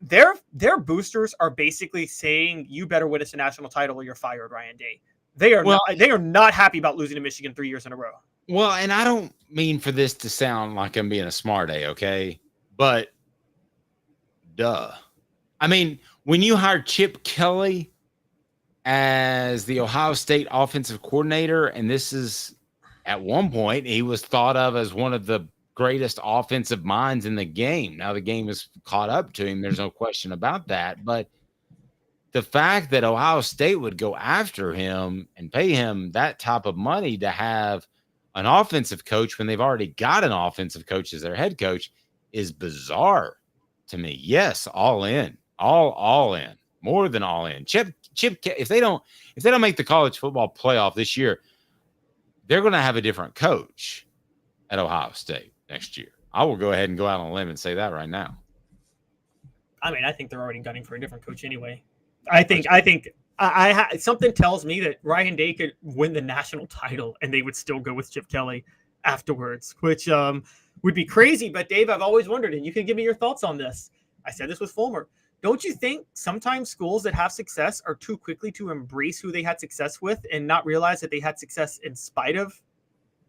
Their boosters are basically saying, you better win us a national title or you're fired, Ryan Day. They are not happy about losing to Michigan 3 years in a row. Well, and I don't mean for this to sound like I'm being a smart A, okay? But duh. I mean, when you hire Chip Kelly as the Ohio State offensive coordinator, and this is at one point, he was thought of as one of the greatest offensive minds in the game. Now the game has caught up to him. There's no question about that. But the fact that Ohio State would go after him and pay him that type of money to have an offensive coach when they've already got an offensive coach as their head coach is bizarre to me. Yes, all in, all in, more than all in. Chip, if they don't make the college football playoff this year, they're going to have a different coach at Ohio State next year. I will go ahead and go out on a limb and say that right now. I mean, I think they're already gunning for a different coach anyway. I think something tells me that Ryan Day could win the national title and they would still go with Chip Kelly afterwards, which would be crazy. But Dave, I've always wondered, and you can give me your thoughts on this. I said this with Fulmer. Don't you think sometimes schools that have success are too quickly to embrace who they had success with and not realize that they had success in spite of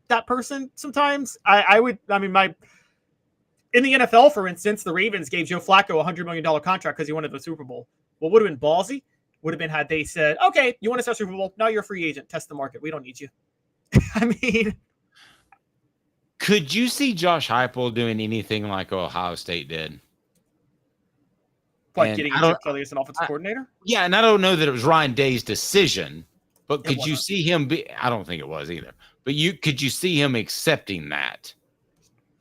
that person? Sometimes in the NFL, for instance, the Ravens gave Joe Flacco a $100 million contract because he wanted the Super Bowl. What would have been ballsy would have been had they said, okay, you want to start Super Bowl? Now you're a free agent. Test the market. We don't need you. I mean, could you see Josh Heupel doing anything like Ohio State did? Getting a Chip Kelly as an offensive coordinator? Yeah, and I don't know that it was Ryan Day's decision, but could you wasn't. see him be? I don't think it was either. But could you see him accepting that?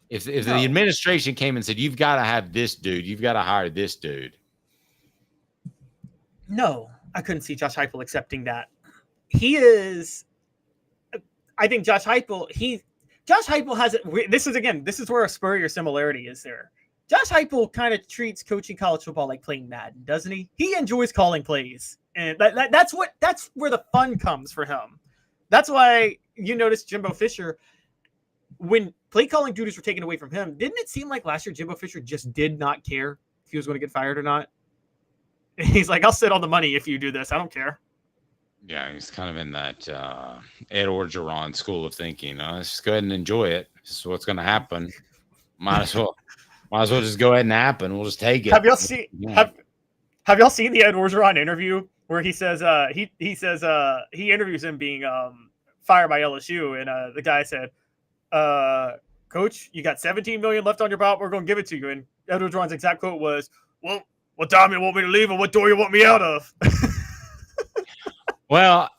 If the administration came and said, "You've got to have this dude, you've got to hire this dude." No, I couldn't see Josh Heupel accepting that. He is. I think Josh Heupel has it. This is where a Spurrier similarity is there. Josh Heupel kind of treats coaching college football like playing Madden, doesn't he? He enjoys calling plays, and that's where the fun comes for him. That's why you notice Jimbo Fisher, when play calling duties were taken away from him, didn't it seem like last year Jimbo Fisher just did not care if he was going to get fired or not? He's like, I'll sit on the money if you do this. I don't care. Yeah, he's kind of in that Ed Orgeron school of thinking. Let's just go ahead and enjoy it. This is what's going to happen. Might as well just go ahead and happen. We'll just take it. Have y'all seen? Have y'all seen the Ed Orgeron interview where he says he interviews him being fired by LSU, and the guy said, "Coach, you got $17 million left on your belt. We're going to give it to you." And Ed Orgeron's exact quote was, "Well, what time you want me to leave, and what door you want me out of?" Well,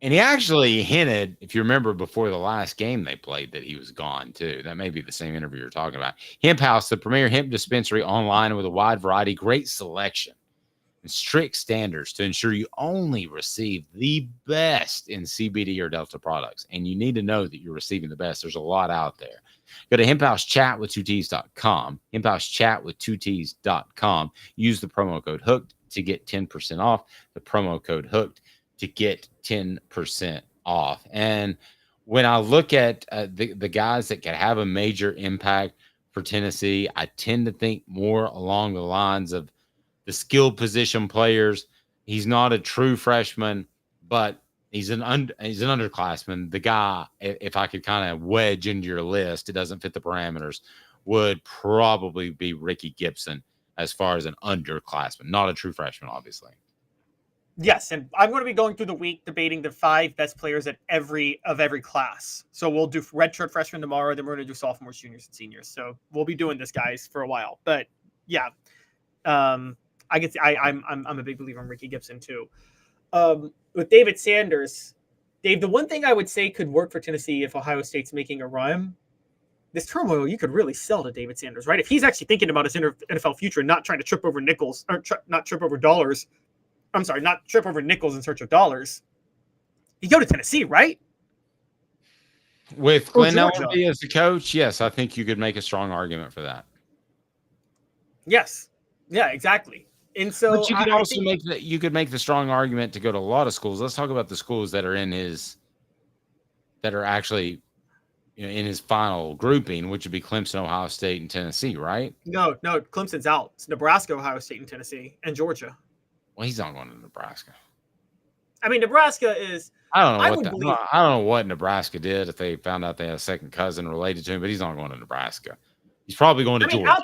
and he actually hinted, if you remember, before the last game they played, that he was gone too. That may be the same interview you're talking about. Hemp House, the premier hemp dispensary online with a wide variety, great selection, and strict standards to ensure you only receive the best in CBD or Delta products. And you need to know that you're receiving the best. There's a lot out there. Go to hemphousechatwith2ts.com, hemphousechatwith2ts.com. Use the promo code HOOKED to get 10% off. The promo code HOOKED to get 10% off. And when I look at the guys that could have a major impact for Tennessee, I tend to think more along the lines of the skilled position players. He's not a true freshman, but he's an underclassman. The guy, if I could kind of wedge into your list, it doesn't fit the parameters, would probably be Ricky Gibson as far as an underclassman, not a true freshman, obviously. Yes, and I'm going to be going through the week debating the 5 best players at every class. So we'll do redshirt freshmen tomorrow, then we're going to do sophomores, juniors, and seniors. So we'll be doing this, guys, for a while. But yeah, I'm a big believer in Ricky Gibson too. With David Sanders, Dave, the one thing I would say could work for Tennessee if Ohio State's making a run, this turmoil you could really sell to David Sanders, right? If he's actually thinking about his NFL future and not trying to trip over nickels or not trip over dollars. I'm sorry, not trip over nickels in search of dollars. You go to Tennessee, right? With Glenn Ellerby as the coach, yes, I think you could make a strong argument for that. Yes. Yeah, exactly. And so but you could also make the strong argument to go to a lot of schools. Let's talk about the schools that are that are actually in his final grouping, which would be Clemson, Ohio State, and Tennessee, right? No, Clemson's out. It's Nebraska, Ohio State, and Tennessee, and Georgia. Well, he's not going to Nebraska. I mean, Nebraska is. I don't know what Nebraska did if they found out they had a second cousin related to him, but he's not going to Nebraska. He's probably going to Georgia.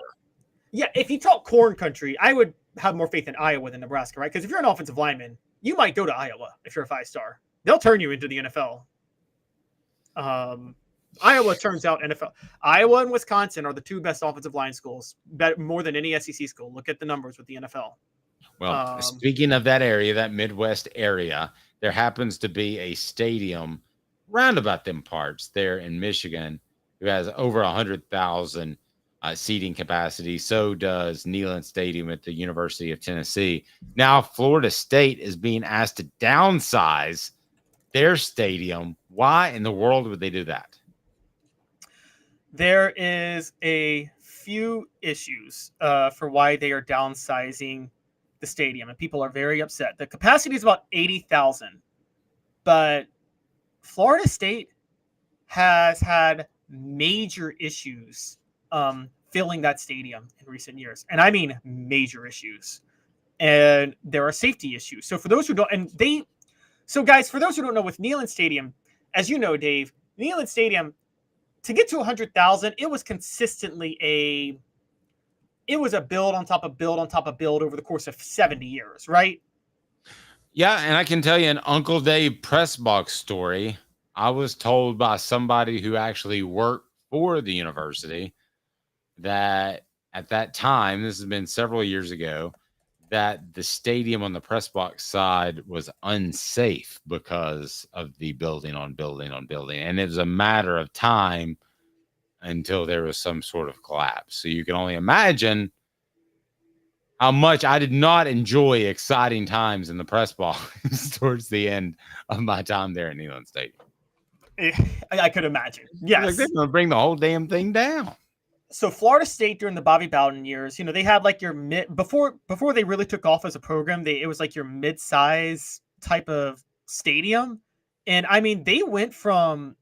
If you talk corn country, I would have more faith in Iowa than Nebraska, right? Because if you're an offensive lineman, you might go to Iowa if you're a 5-star. They'll turn you into the NFL. Iowa turns out NFL. Iowa and Wisconsin are the 2 best offensive line schools, more than any SEC school. Look at the numbers with the NFL. Well, speaking of that area, that Midwest area, there happens to be a stadium round about them parts there in Michigan who has over 100,000 seating capacity. So does Neyland Stadium at the University of Tennessee. Now, Florida State is being asked to downsize their stadium. Why in the world would they do that? There is a few issues for why they are downsizing the stadium, and people are very upset. The capacity is about 80,000, but Florida State has had major issues filling that stadium in recent years, and I mean major issues. And there are safety issues. So for those who don't, guys, for those who don't know, with Neyland Stadium, as you know, Dave, Neyland Stadium, to get to 100,000, it was consistently a build on top of build on top of build over the course of 70 years, right? Yeah, and I can tell you an Uncle Dave press box story. I was told by somebody who actually worked for the university that at that time, this has been several years ago, that the stadium on the press box side was unsafe because of the building on building on building. And it was a matter of time until there was some sort of collapse. So you can only imagine how much I did not enjoy exciting times in the press box towards the end of my time there at Neyland Stadium. I could imagine. Yes. Like, they're going to bring the whole damn thing down. So Florida State during the Bobby Bowden years, they had like your before they really took off as a program, it was like your mid-size type of stadium. And I mean, they went from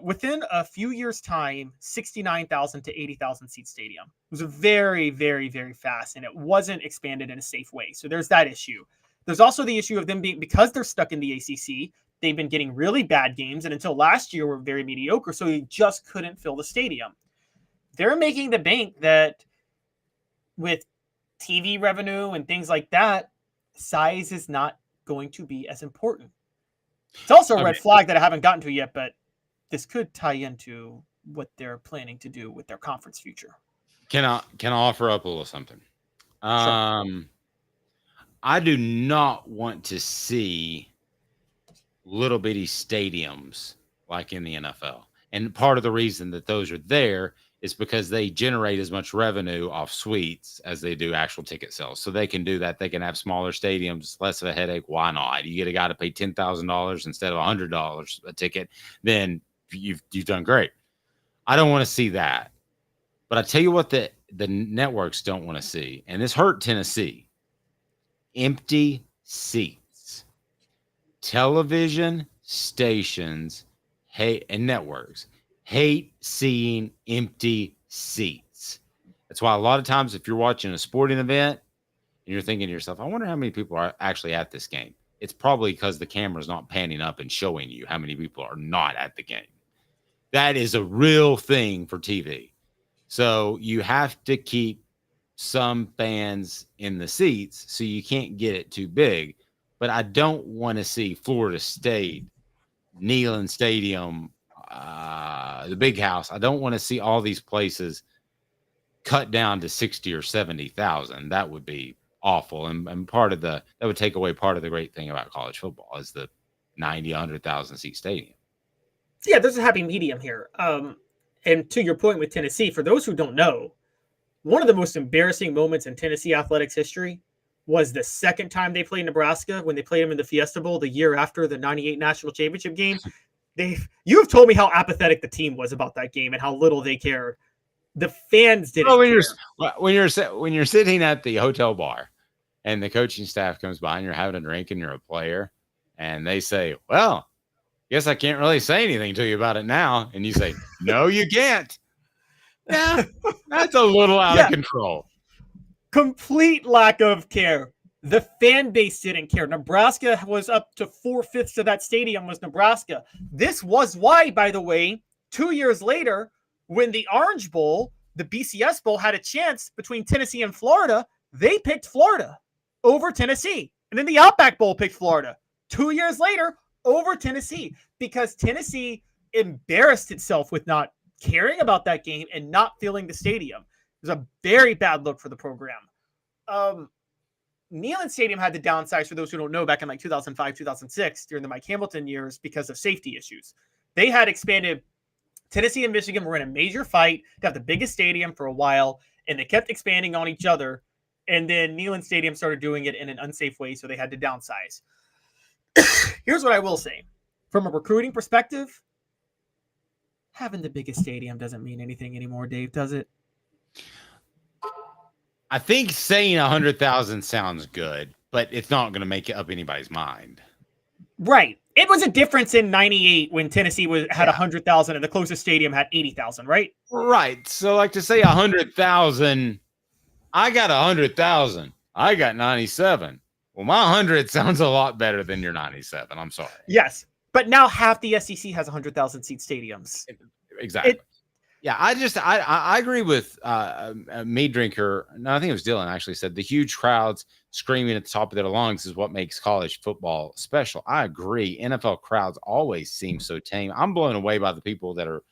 within a few years' time, 69,000 to 80,000 seat stadium. It was a very, very, very fast, and it wasn't expanded in a safe way. So there's that issue. There's also the issue of them because they're stuck in the ACC, they've been getting really bad games, and until last year were very mediocre, so you just couldn't fill the stadium. They're making the bank that with TV revenue and things like that, size is not going to be as important. It's also a red flag that I haven't gotten to yet, but this could tie into what they're planning to do with their conference future. Can I offer up a little something? Sure. I do not want to see little bitty stadiums like in the NFL. And part of the reason that those are there is because they generate as much revenue off suites as they do actual ticket sales. So they can do that. They can have smaller stadiums, less of a headache. Why not? You get a guy to pay $10,000 instead of $100 a ticket, then you've done great. I don't want to see that. But I tell you what the networks don't want to see, and this hurt Tennessee. Empty seats. Television stations and networks hate seeing empty seats. That's why a lot of times if you're watching a sporting event and you're thinking to yourself, I wonder how many people are actually at this game. It's probably because the camera's not panning up and showing you how many people are not at the game. That is a real thing for TV. So you have to keep some fans in the seats so you can't get it too big. But I don't want to see Florida State, Neyland Stadium, the Big House. I don't want to see all these places cut down to 60 or 70,000. That would be awful. And that would take away part of the great thing about college football is the 90, 100,000 seat stadium. Yeah, there's a happy medium here. And to your point with Tennessee, for those who don't know, one of the most embarrassing moments in Tennessee athletics history was the second time they played Nebraska when they played them in the Fiesta Bowl the year after the 98 national championship game. You've told me how apathetic the team was about that game and how little they cared. The fans didn't care. When you're sitting at the hotel bar and the coaching staff comes by and you're having a drink and you're a player and they say, well, guess I can't really say anything to you about it now. And you say, no, you can't. Yeah, that's a little out of control. Complete lack of care. The fan base didn't care. Nebraska was up to 4/5 of that stadium was Nebraska. This was why, by the way, 2 years later, when the Orange Bowl, the BCS Bowl, had a chance between Tennessee and Florida, they picked Florida over Tennessee. And then the Outback Bowl picked Florida 2 years later over Tennessee because Tennessee embarrassed itself with not caring about that game and not filling the stadium. It was a very bad look for the program. Neyland Stadium had to downsize, for those who don't know, back in like 2005, 2006, during the Mike Hamilton years because of safety issues. They had expanded. Tennessee and Michigan were in a major fight to have the biggest stadium for a while, and they kept expanding on each other. And then Neyland Stadium started doing it in an unsafe way, so they had to downsize. Here's what I will say. From a recruiting perspective, having the biggest stadium doesn't mean anything anymore, Dave, does it? I think saying 100,000 sounds good, but it's not going to make it up anybody's mind. Right. It was a difference in 98 when Tennessee had 100,000 and the closest stadium had 80,000, right? Right. So like to say 100,000, I got 100,000. I got 97. Well, my 100 sounds a lot better than your 97. I'm sorry. Yes. But now half the SEC has 100,000 seat stadiums. Exactly. I agree with Mead Drinker. No, I think it was Dylan actually said the huge crowds screaming at the top of their lungs is what makes college football special. I agree. NFL crowds always seem so tame. I'm blown away by the people that are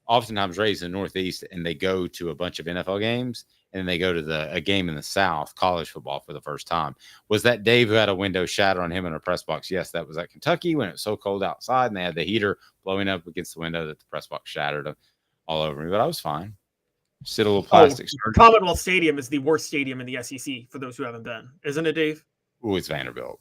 oftentimes raised in the Northeast and they go to a bunch of NFL games and they go to a game in the South, college football for the first time. Was that Dave who had a window shatter on him in a press box? Yes, that was at Kentucky when it was so cold outside, and they had the heater blowing up against the window that the press box shattered all over me. But I was fine. Just did a little plastic surgery. Commonwealth Stadium is the worst stadium in the SEC for those who haven't been, isn't it, Dave? Ooh, it's Vanderbilt.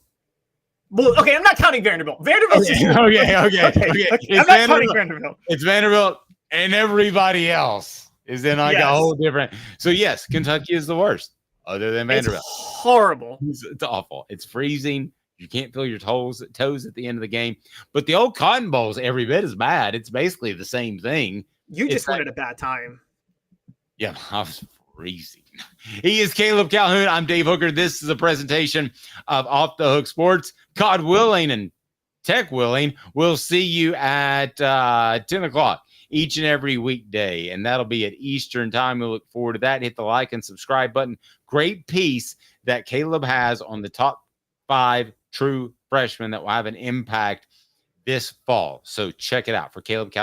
Well, okay, I'm not counting Vanderbilt. Vanderbilt's Okay. I'm not counting Vanderbilt. It's Vanderbilt, and everybody else is in like a whole different. So yes, Kentucky is the worst, other than Vanderbilt. It's horrible. It's awful. It's freezing. You can't feel your toes at the end of the game. But the old Cotton Bowl is every bit as bad. It's basically the same thing. You just went at a bad time. Yeah, I was freezing. He is Caleb Calhoun. I'm Dave Hooker. This is a presentation of Off the Hook Sports. God willing and tech willing, we'll see you at 10 o'clock each and every weekday, and that'll be at Eastern time. We look forward to that. Hit the like and subscribe button. Great piece that Caleb has on the top 5 true freshmen that will have an impact this fall. So check it out for Caleb Calhoun.